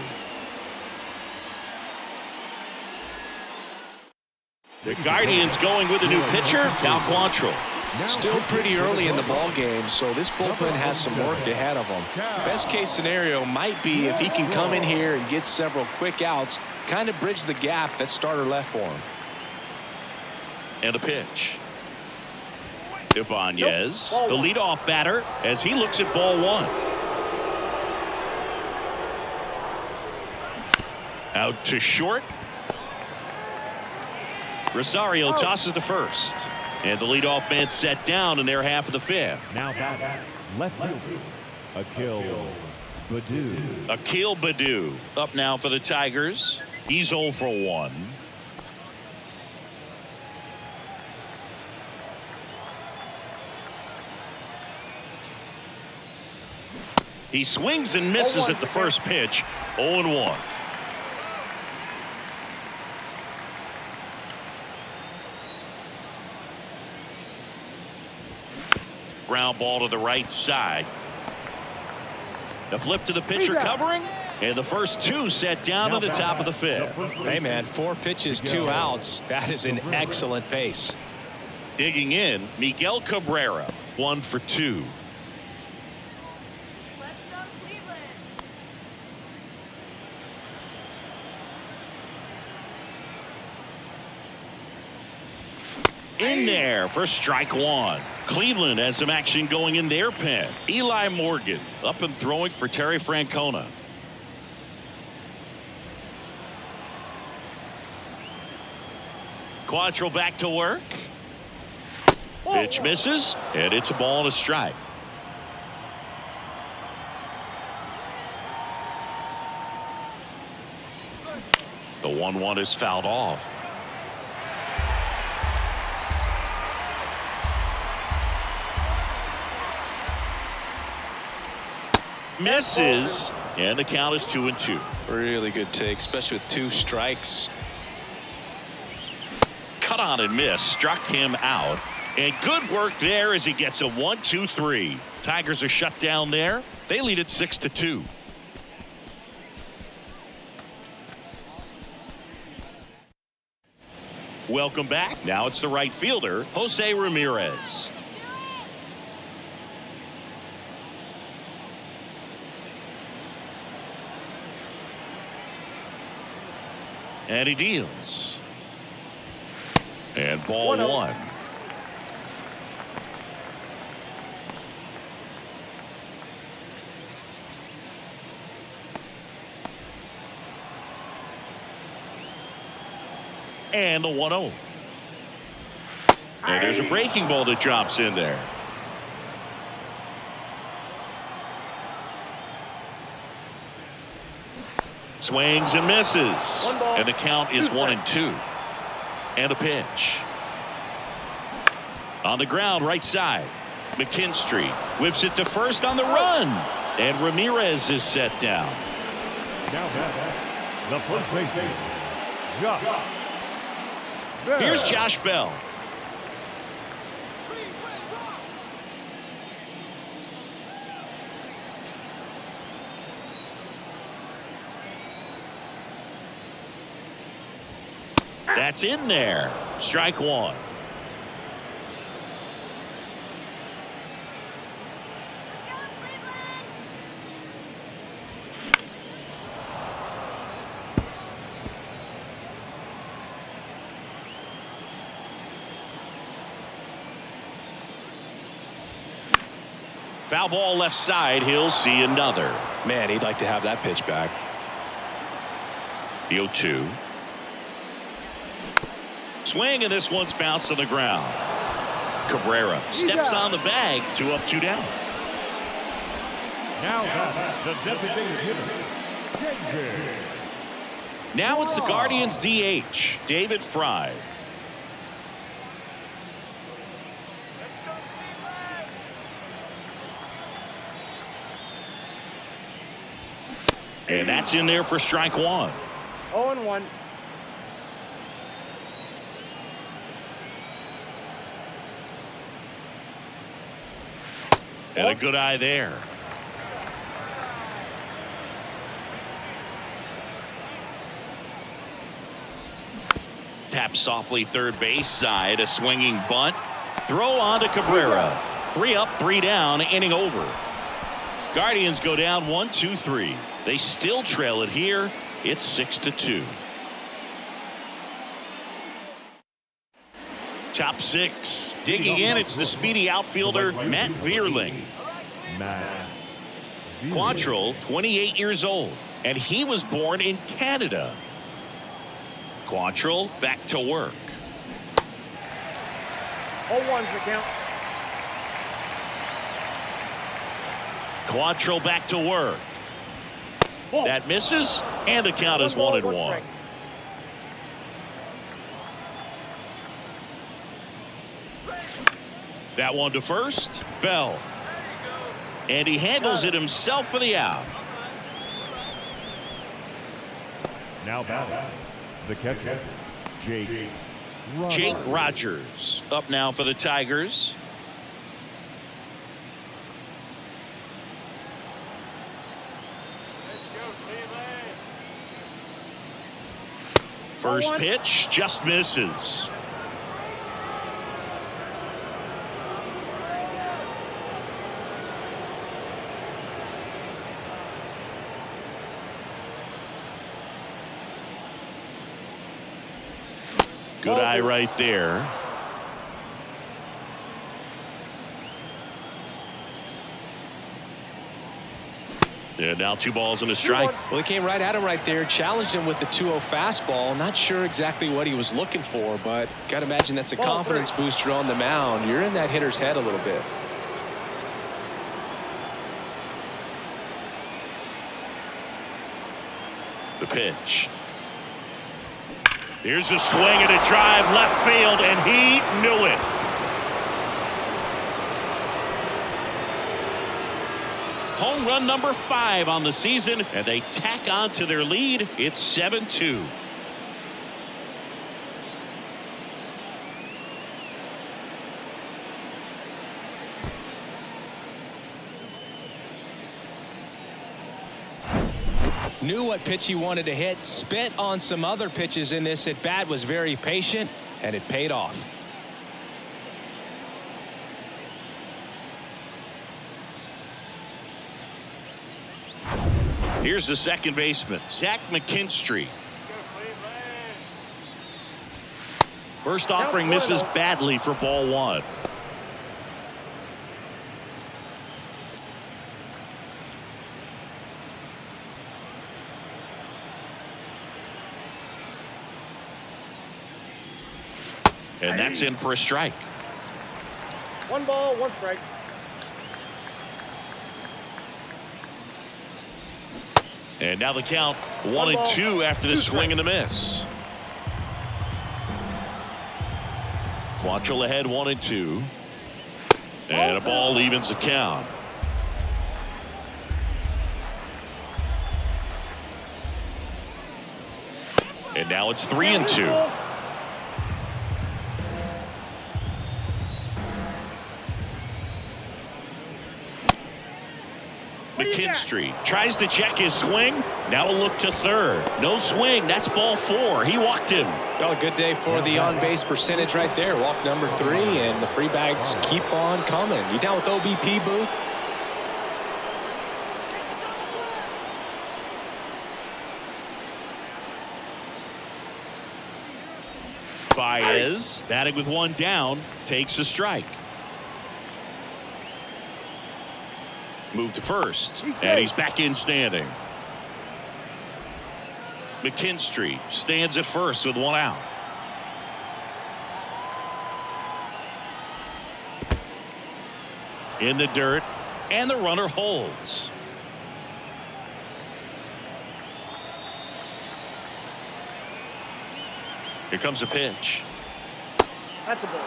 The Guardians going with a new pitcher, Cal Quantrill. Still pretty early in the ball game, so this bullpen has some work ahead of them. Best case scenario might be if he can come in here and get several quick outs, kind of bridge the gap that starter left for him. And a pitch. Ibanez, the leadoff batter, as he looks at ball 1. Out to short. Rosario tosses to first. And the leadoff man set down in their half of the 5th. Now back, left fielder, Akil Baddoo. Akil Baddoo up now for the Tigers. He's 0 for 1. He swings and misses at the first pitch. 0-1. Ground ball to the right side. The flip to the pitcher covering. And the first 2 set down to the top of the 5th. Hey, man, 4 pitches, 2 outs. That is an excellent pace. Digging in, Miguel Cabrera, 1 for 2. In there for strike 1. Cleveland has some action going in their pen. Eli Morgan up and throwing for Terry Francona. Quantrill back to work. Pitch misses, and it's a ball and a strike. The 1-1 is fouled off. Misses, and the count is 2-2. Really good take, especially with 2 strikes. Cut on and miss, struck him out. And good work there as he gets a 1-2-3. Tigers are shut down there. They lead it 6-2. Welcome back. Now it's the right fielder, Jose Ramirez. And he deals. And ball 1. And the 1-0. And there's a breaking ball that drops in there. Swings and misses. And the count is 1-2. And a pitch. On the ground, right side. McKinstry whips it to first on the run. And Ramirez is set down. Now back, the first baseman, Josh. Here's Josh Bell. That's in there. Strike one. Foul ball left side. He'll see another. Man, he'd like to have that pitch back. The 0-2. Swing, and this one's bounced to the ground. Cabrera steps on the bag. 2 up, 2 down. Now back, the designated hitter, JJ. Now it's the Guardians DH, David Fry. And that's in there for strike one. 0-1. And a good eye there. Tap softly third base side. A swinging bunt. Throw on to Cabrera. 3 up, 3 down. Inning over. Guardians go down 1-2-3. They still trail it here. It's 6-2. Top 6. Digging in, it's the speedy outfielder Matt Vierling. Quantrill, 28 years old, and he was born in Canada. Quantrill back to work. 0-1's the count. Quantrill back to work. That misses, and the count is 1-1. That one to first, Bell. And he handles it himself for the out. Now batting, the catcher, Jake Rogers up now for the Tigers. First pitch just misses. Good eye right there. And now 2 balls and a strike. Well, he came right at him right there, challenged him with the 2-0 fastball. Not sure exactly what he was looking for, but got to imagine that's a confidence booster on the mound. You're in that hitter's head a little bit. The pitch. Here's a swing and a drive left field, and he knew it. Home run number 5 on the season, and they tack on to their lead. It's 7-2. Knew what pitch he wanted to hit, spit on some other pitches in this at bat, was very patient, and it paid off. Here's the second baseman, Zach McKinstry. First offering misses badly for ball 1. And that's in for a strike. 1 ball, 1 strike. And now the count 1-2 after the swing and the miss. Quantrill ahead 1-2. And a ball evens the count. And now it's 3-2. McKinstry tries to check his swing. Now a look to third. No swing. That's ball 4. He walked him. Well, a good day for the on-base percentage right there. Walk number 3, and the free bags keep on coming. You down with OBP, Boo? Baez batting with 1 down takes a strike. Move to first, and he's back in standing. McKinstry stands at first with 1 out. In the dirt, and the runner holds. Here comes a pitch. That's a ball.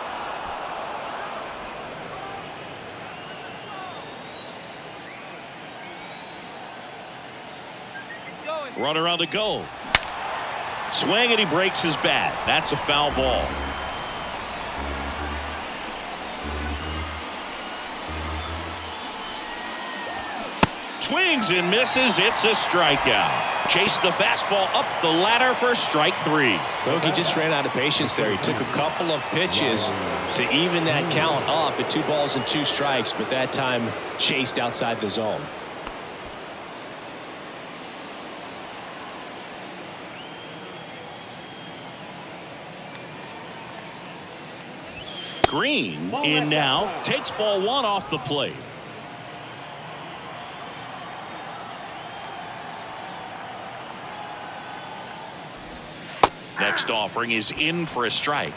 Runner on the go. Swing, and he breaks his bat. That's a foul ball. Swings and misses. It's a strikeout. Chased the fastball up the ladder for strike 3. Bogey just ran out of patience there. He took a couple of pitches to even that count up at 2 balls and 2 strikes, but that time chased outside the zone. Green in now, takes ball 1 off the plate. Next offering is in for a strike.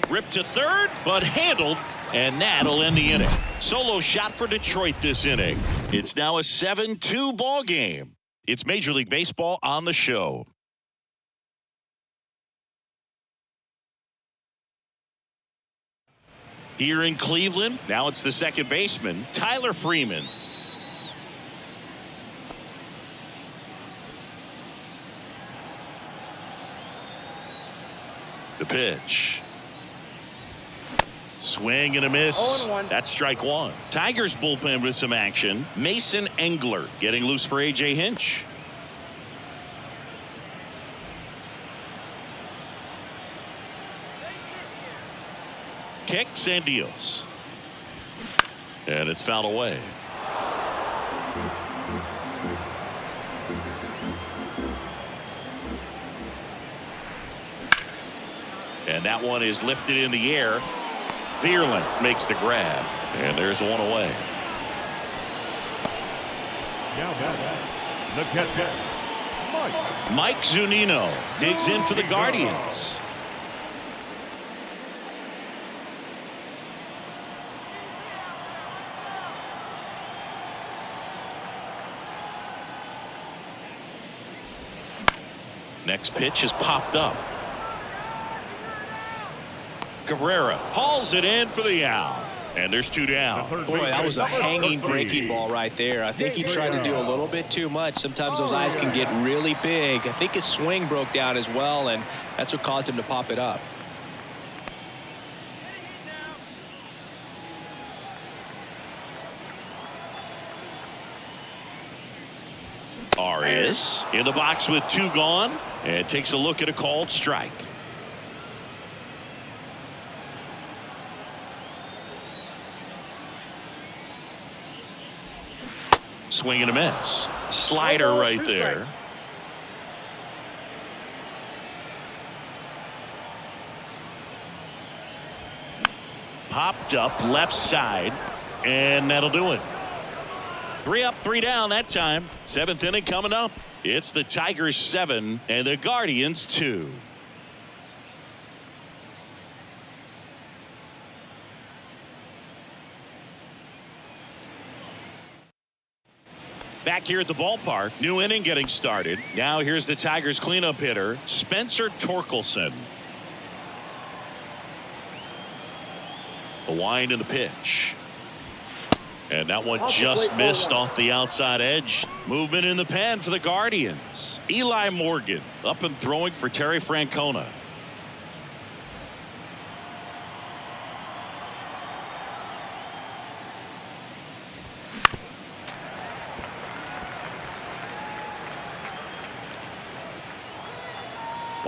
Ripped to third, but handled, and that'll end the inning. Solo shot for Detroit this inning. It's now a 7-2 ball game. It's Major League Baseball on the show. Here in Cleveland, now it's the second baseman, Tyler Freeman. The pitch. Swing and a miss. 0-1. That's strike 1. Tigers bullpen with some action. Mason Engler getting loose for A.J. Hinch. Kicks and deals. And it's fouled away. And that one is lifted in the air. Thielen makes the grab, and there's 1 away. Now batting, the catcher, Mike Zunino digs in for the Guardians. Next pitch is popped up. Cabrera hauls it in for the out. And there's 2 down. Boy, that was a hanging breaking ball right there. I think he tried to do a little bit too much. Sometimes those eyes can get really big. I think his swing broke down as well, and that's what caused him to pop it up. Arias in the box with 2 gone, and takes a look at a called strike. Swing and a miss. Slider right there. Popped up left side, and that'll do it. 3 up, 3 down that time. 7th inning coming up. It's the Tigers 7 and the Guardians 2. Back here at the ballpark, new inning getting started. Now here's the Tigers cleanup hitter, Spencer Torkelson. The wind and the pitch. And that one just missed off the outside edge. Movement in the pen for the Guardians. Eli Morgan up and throwing for Terry Francona.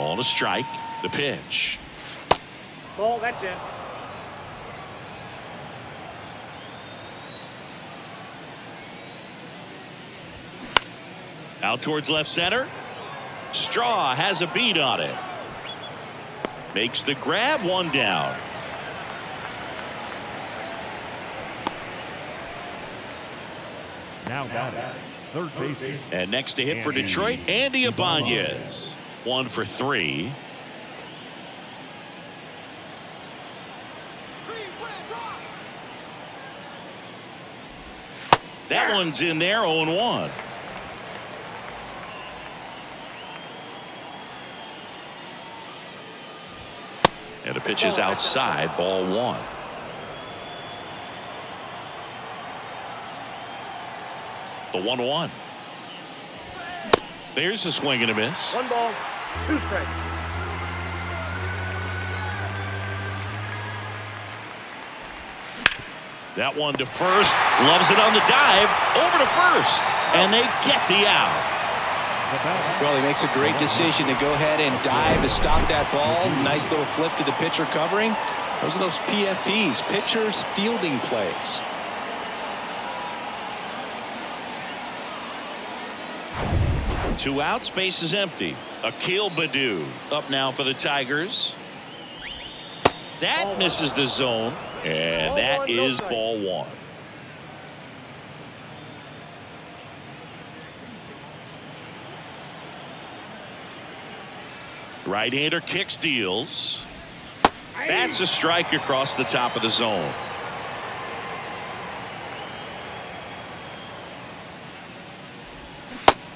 Ball to strike. The pitch. Ball, that's in. Out towards left center. Straw has a beat on it. Makes the grab, one down. Now got it. Third baseman. And next to hit for Detroit, Andy Ibanez. 1 for 3. That one's in there, 0-1. And the pitch is outside, ball 1. The 1-1. There's a swing and a miss. 1 ball, 2 strikes. That one to first. Loves it on the dive. Over to first. And they get the out. Well, he makes a great decision to go ahead and dive to stop that ball. Nice little flip to the pitcher covering. Those are those PFPs, pitchers fielding plays. Two outs, base is empty. Akil Baddoo up now for the Tigers. That misses the zone, and that is ball 1. Right-hander kicks, deals. That's a strike across the top of the zone.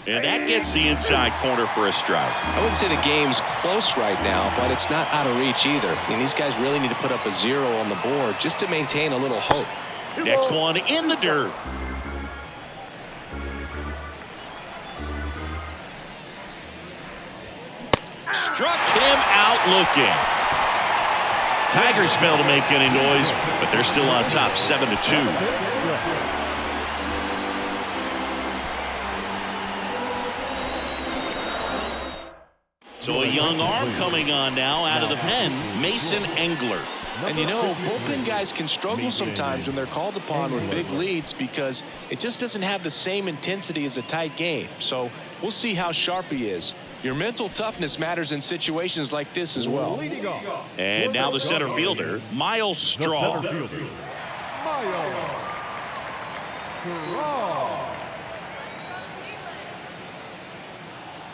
And that gets the inside corner for a strike. I wouldn't say the game's close right now, but it's not out of reach either. I mean, these guys really need to put up a 0 on the board just to maintain a little hope. Next one in the dirt. Struck him out looking. Tigers fail to make any noise, but they're still on top 7-2. So a young arm coming on now out of the pen, Mason Engler. And you know, bullpen guys can struggle sometimes when they're called upon with big leads because it just doesn't have the same intensity as a tight game. So we'll see how sharp he is. Your mental toughness matters in situations like this as well. And now the center fielder, Miles Straw.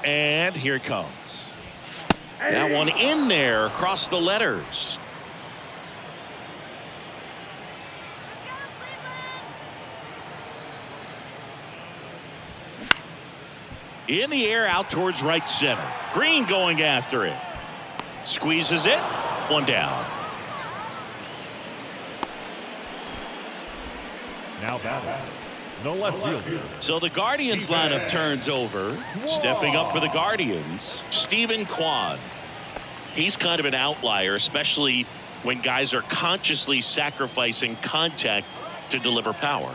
And here it comes. That one in there across the letters. In the air out towards right center. Green going after it. Squeezes it. One down. Now batting. No left fielder. So the Guardians lineup turns over. Stepping up for the Guardians, Stephen Kwan. He's kind of an outlier, especially when guys are consciously sacrificing contact to deliver power.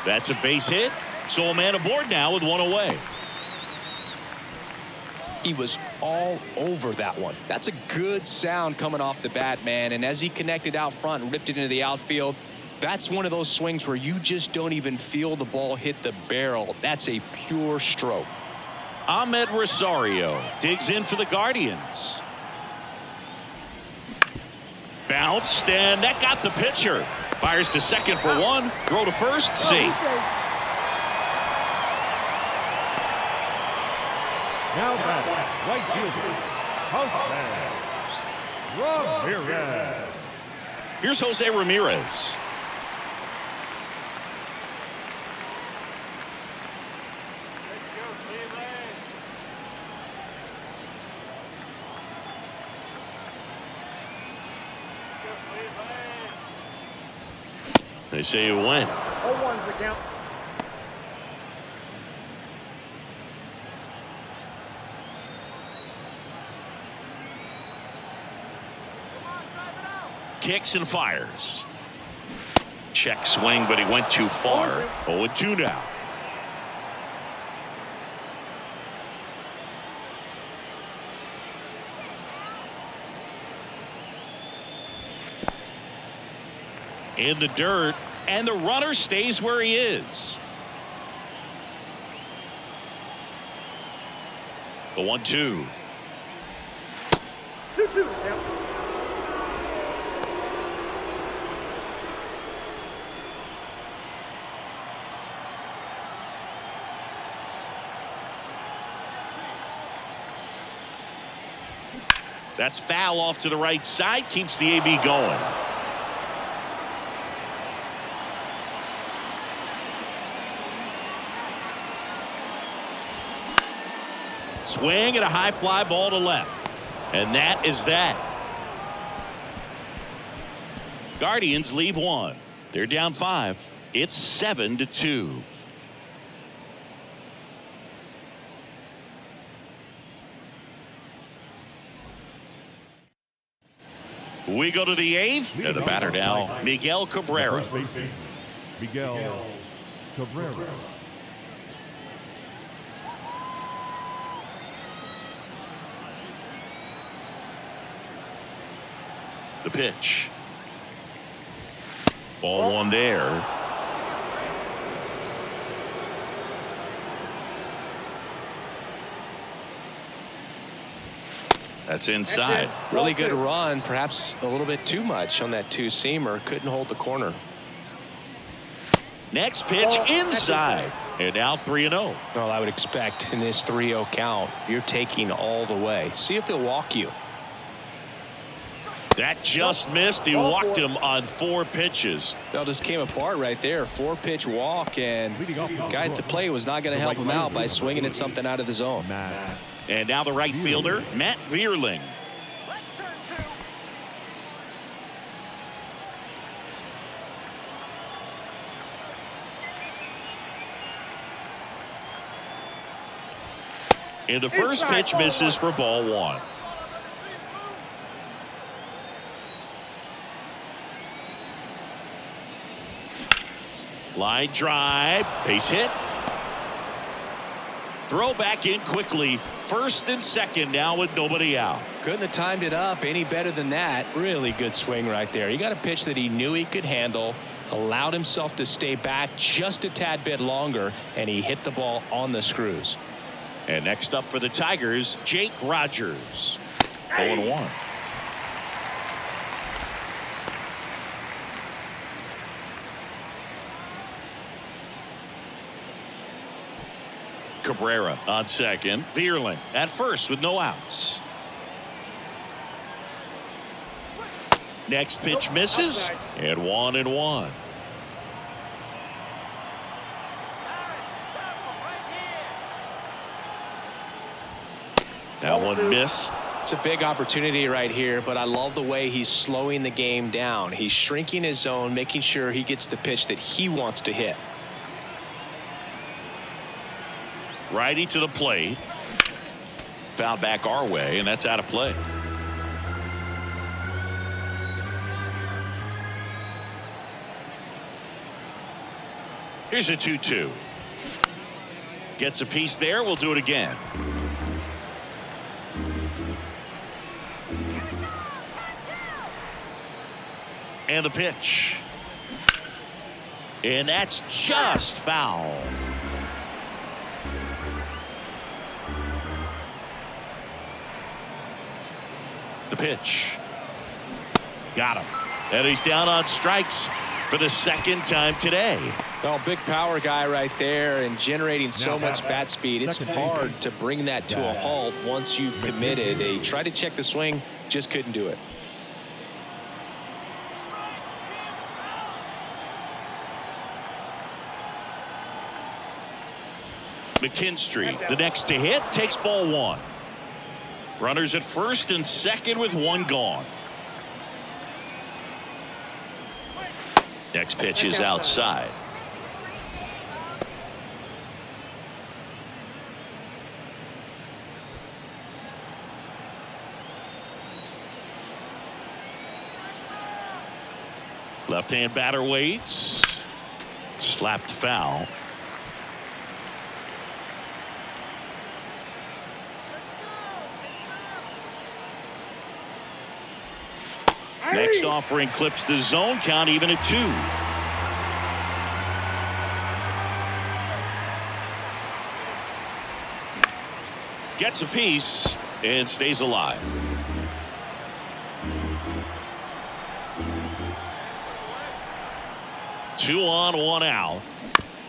That's a base hit. So a man aboard now with one away. He was all over that one. That's a good sound coming off the bat, man. And as he connected out front and ripped it into the outfield, that's one of those swings where you just don't even feel the ball hit the barrel. That's a pure stroke. Ahmed Rosario digs in for the Guardians. Bounced, and that got the pitcher. Fires to second for one. Throw to first. Safe. Now batting. Right fielder. Jose Ramirez. Here's Jose Ramirez. They say you win. 0-1's the count. Kicks and fires. Check swing, but he went too far. 0-2 now. in the dirt, and the runner stays where he is. The 1-2. 2-2 count. That's foul off to the right side. Keeps the AB going. Swing and a high fly ball to left. And that is that. Guardians lead 1. They're down 5. It's 7-2. We go to the 8th. And the batter now, Miguel Cabrera. First baseman, Miguel Cabrera. The pitch. Ball 1 there. That's inside. Really good run, perhaps a little bit too much on that two-seamer. Couldn't hold the corner. Next pitch inside. And now 3-0. Well, I would expect in this 3-0 count, you're taking all the way. See if he'll walk you. That just missed. He walked him on 4 pitches. Well, just came apart right there. 4-pitch walk, and guy at the plate was not going to help him out by swinging at something out of the zone. And now the right fielder, Matt Vierling. And the first pitch misses for ball 1. Line drive, base hit. Throw back in quickly. First and second now with nobody out. Couldn't have timed it up any better than that. Really good swing right there. He got a pitch that he knew he could handle, allowed himself to stay back just a tad bit longer, and he hit the ball on the screws. And next up for the Tigers, Jake Rogers. 0-1. Cabrera on second. Vierling at first with no outs. Next pitch misses. And 1-1. That one missed. It's a big opportunity right here, but I love the way he's slowing the game down. He's shrinking his zone, making sure he gets the pitch that he wants to hit. Righty to the plate. Foul back our way, and that's out of play. Here's a 2-2. Gets a piece there. We'll do it again. And the pitch. And that's just foul. The pitch. Got him. And he's down on strikes for the second time today. Well, big power guy right there and generating so much bat speed. It's hard to bring that to a halt once you've committed. He tried to check the swing, just couldn't do it. McKinstry, the next to hit, takes ball 1. Runners at first and second with 1 gone. Next pitch is outside. Left-hand batter waits. Slapped foul. Next offering clips the zone count even at 2. Gets a piece and stays alive. Two on, one out.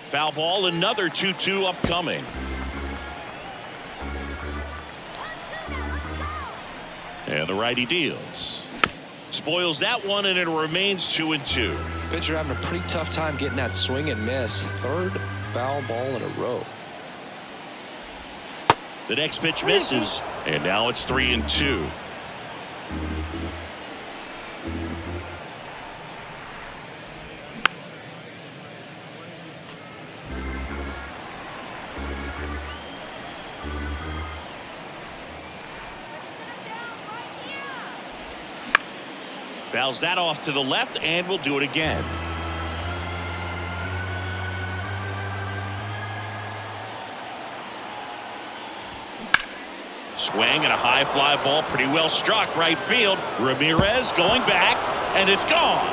Foul ball, another 2-2 upcoming. And the righty deals. Spoils that one, and it remains 2-2. Pitcher having a pretty tough time getting that swing and miss. Third foul ball in a row. The next pitch misses, and now it's 3-2. Fouls that off to the left, and will do it again. Swing and a high fly ball, pretty well struck right field. Ramirez going back, and it's gone.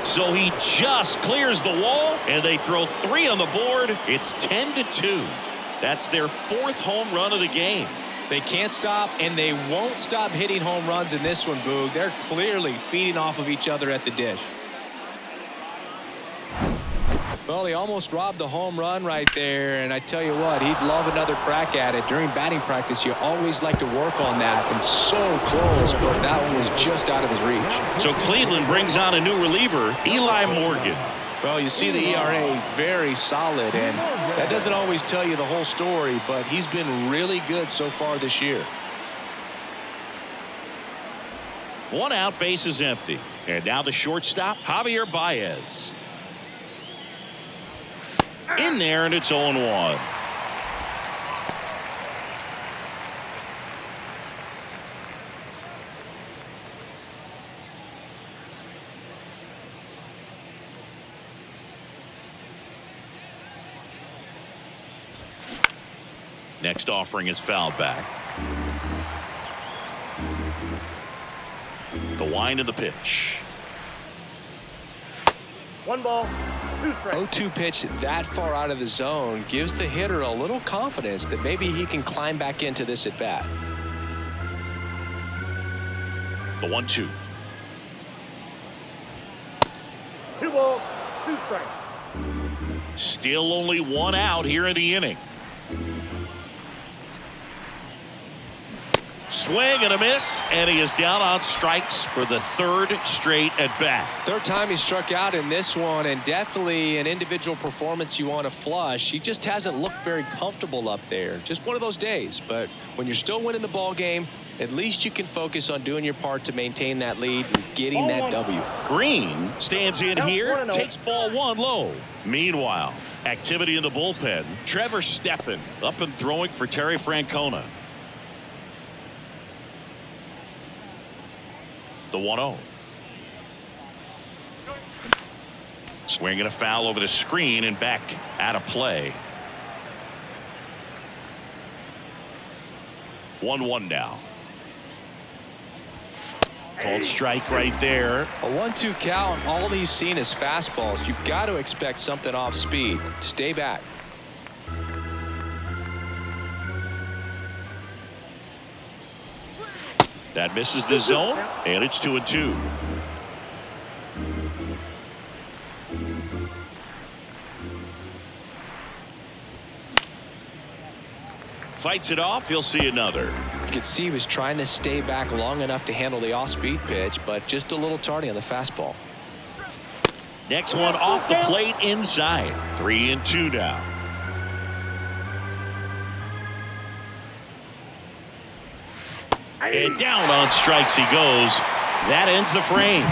So he just clears the wall, and they throw 3 on the board. It's 10-2. That's their 4th home run of the game. They can't stop, and they won't stop hitting home runs in this one, Boog. They're clearly feeding off of each other at the dish. Well, he almost robbed the home run right there, and I tell you what, he'd love another crack at it. During batting practice, you always like to work on that, and so close, but that one was just out of his reach. So Cleveland brings on a new reliever, Eli Morgan. Well, you see the ERA very solid, and that doesn't always tell you the whole story, but he's been really good so far this year. 1 out, base is empty. And now the shortstop, Javier Baez. In there, and it's 0-1. Next offering is fouled back. The wind of the pitch. 1 ball, 2 strikes. 0-2 pitch that far out of the zone gives the hitter a little confidence that maybe he can climb back into this at bat. The 1-2. 2 balls, 2 strikes. Still only 1 out here in the inning. Swing and a miss, and he is down on strikes for the 3rd straight at bat. 3rd time he struck out in this one, and definitely an individual performance you want to flush. He just hasn't looked very comfortable up there. Just one of those days. But when you're still winning the ball game, at least you can focus on doing your part to maintain that lead and getting that W. Green stands in here, takes ball 1 low. Meanwhile, activity in the bullpen. Trevor Stephan up and throwing for Terry Francona. The 1-0. Swinging a foul over the screen and back out of play. 1-1 now. Called strike right there. A 1-2 count. All he's seen is fastballs. You've got to expect something off speed. Stay back. That misses the zone, and it's 2-2. Fights it off. He'll see another. You could see he was trying to stay back long enough to handle the off-speed pitch, but just a little tardy on the fastball. Next one off the plate inside. 3-2 now. And down on strikes he goes. That ends the frame.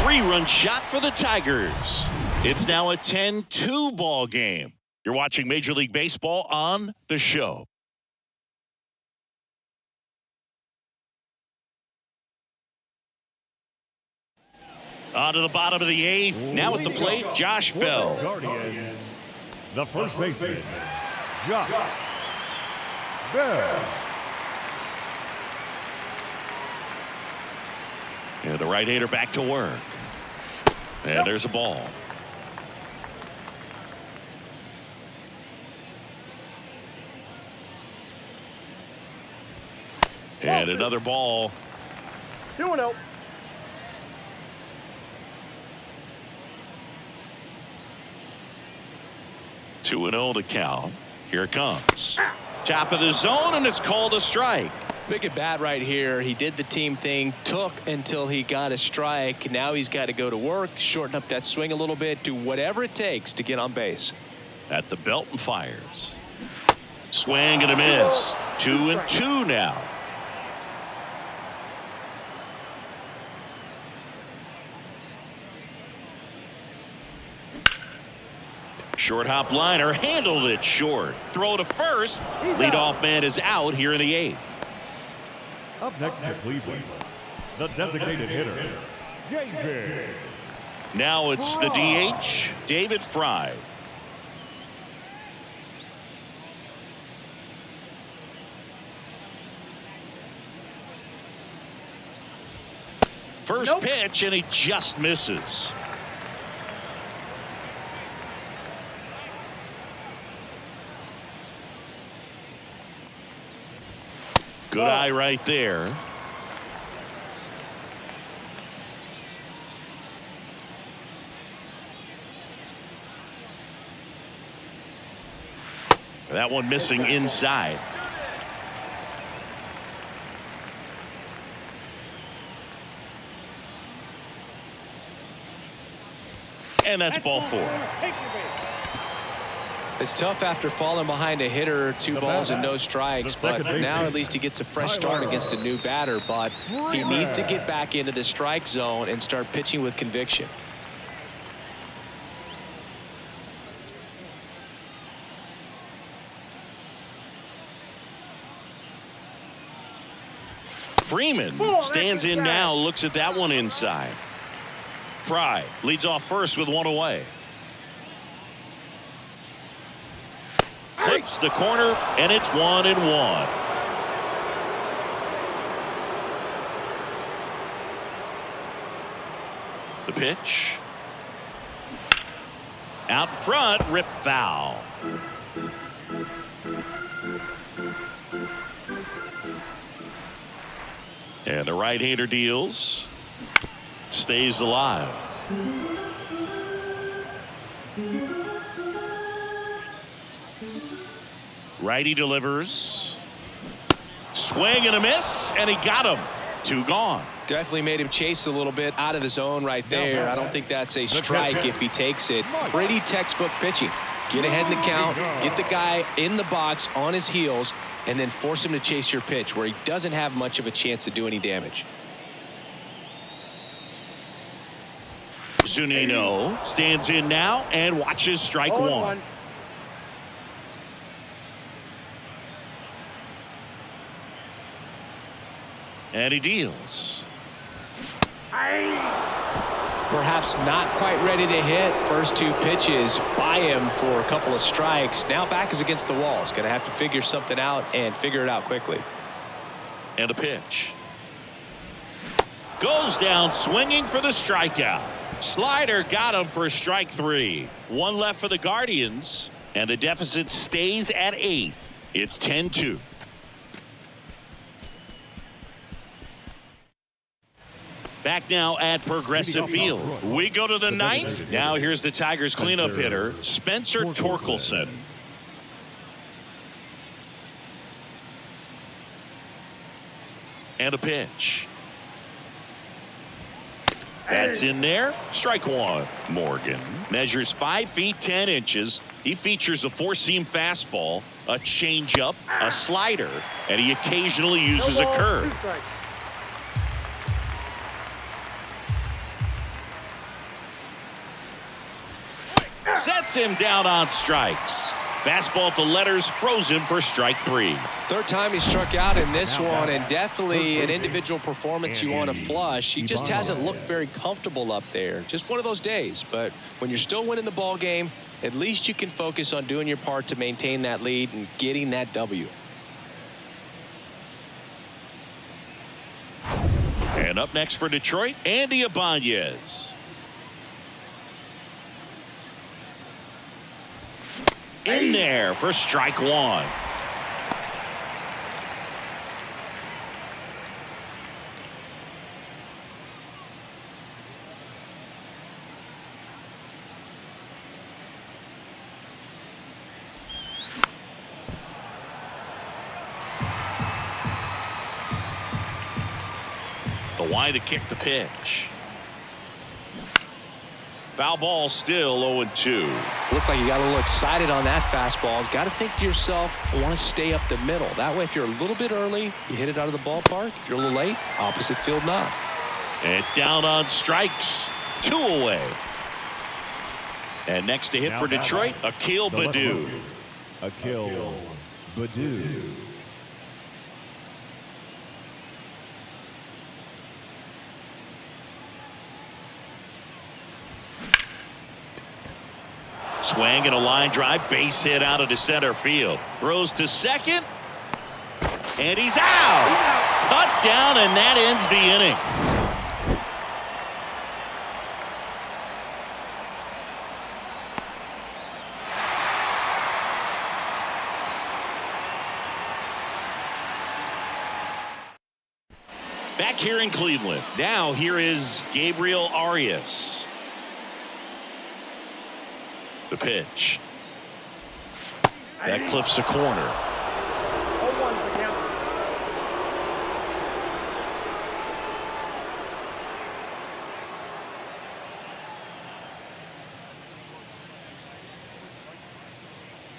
3-run shot for the Tigers. It's now a 10-2 ball game. You're watching Major League Baseball on The Show. On to the bottom of the 8th. Now at the plate, Josh Bell. Guardians, the first baseman, Josh Bell. And the right-hander back to work. And there's a ball. And another ball. 2-0. Two and 0 to count. Here it comes. Top of the zone, and it's called a strike. Big at bat right here. He did the team thing, took until he got a strike. Now he's got to go to work, shorten up that swing a little bit, do whatever it takes to get on base. At the belt and fires. Swing and a miss. 2-2 now. Short hop liner, handled it short. Throw to first. Leadoff man is out here in the 8th. Up next to Cleveland, the designated hitter, David. Now it's the DH, David Fry. First pitch, and he just misses. Good eye right there. That one missing inside. And that's ball 4. It's tough after falling behind a hitter, 2 balls and no strikes, but now at least he gets a fresh start against a new batter, but he needs to get back into the strike zone and start pitching with conviction. Freeman stands in now, looks at that one inside. Fry leads off first with 1 away. Clips the corner, and it's 1-1. The pitch. Out front, rip foul. And the right-hander deals. Stays alive. Righty delivers. Swing and a miss, and he got him. 2 gone. Definitely made him chase a little bit out of the zone right there. I don't think that's a strike if he takes it. Pretty textbook pitching. Get ahead in the count, get the guy in the box on his heels, and then force him to chase your pitch where he doesn't have much of a chance to do any damage. Zunino stands in now and watches strike 1. And he deals. Perhaps not quite ready to hit. First 2 pitches by him for a couple of strikes. Now back is against the wall. He's going to have to figure something out and figure it out quickly. And a pitch. Goes down swinging for the strikeout. Slider got him for strike 3. 1 left for the Guardians, and the deficit stays at 8. It's 10-2. Back now at Progressive Field. We go to the 9th. Now here's the Tigers cleanup hitter, Spencer Torkelson. And a pitch. That's in there. Strike 1. Morgan measures 5 feet 10 inches. He features a 4-seam fastball, a changeup, a slider, and he occasionally uses a curve. Sets him down on strikes. Fastball at the letters, froze him for strike 3. Third time he struck out in this one, and definitely an individual performance you want to flush. He just hasn't looked very comfortable up there. Just one of those days. But when you're still winning the ball game, at least you can focus on doing your part to maintain that lead and getting that W. And And up next for Detroit, Andy Ibanez. In there for strike one. The wide to kick the pitch. Foul ball, still 0-2. Looked like you got a little excited on that fastball. Got to think to yourself, I want to stay up the middle. That way, if you're a little bit early, you hit it out of the ballpark. If you're a little late, opposite field knock. And down on strikes, 2 away. And next to hit Now for Detroit, Akil Baddoo. Akil Baddoo. Swing and a line drive, base hit out of the center field. Throws to second, and he's out. Cut down, and that ends the inning. Back here in Cleveland, now here is Gabriel Arias. The pitch. That clips the corner. 0-1 the count.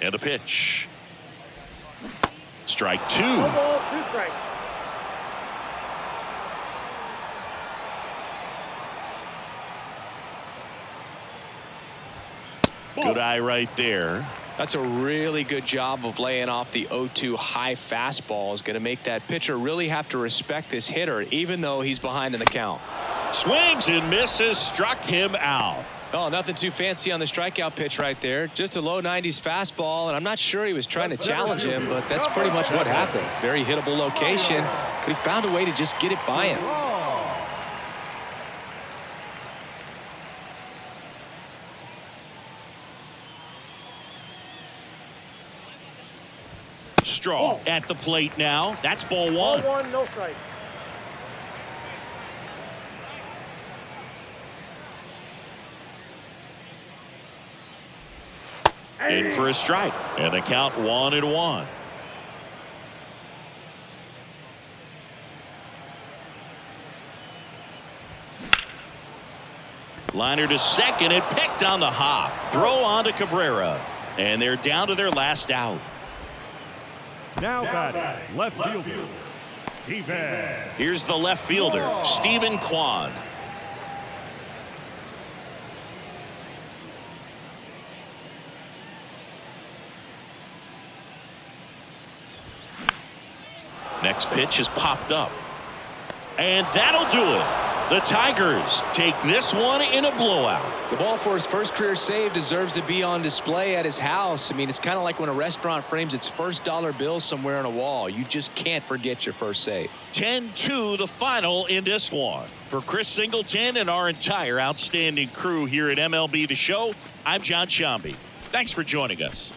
And the pitch. Strike 2. 1 ball, 2 strikes. Good eye right there. That's a really good job of laying off the 0-2 high fastball. Is going to make that pitcher really have to respect this hitter, even though he's behind in the count. Swings and misses, struck him out. Oh, nothing too fancy on the strikeout pitch right there. Just a low 90s fastball, and I'm not sure he was trying to challenge him, but that's pretty much what happened. Very hittable location, but he found a way to just get it by him. Straw at the plate now. That's ball 1. 1-1, no strike. In for a strike. And the count 1-1. Liner to second. It picked on the hop. Throw on to Cabrera. And they're down to their last out. Now batting, left fielder, Steven. Here's the left fielder, Stephen Kwan. Next pitch is popped up. And that'll do it. The Tigers take this one in a blowout. The ball for his first career save deserves to be on display at his house. I mean, it's kind of like when a restaurant frames its first dollar bill somewhere on a wall. You just can't forget your first save. 10-2 the final in this one. For Chris Singleton and our entire outstanding crew here at MLB The Show, I'm John Shambi. Thanks for joining us.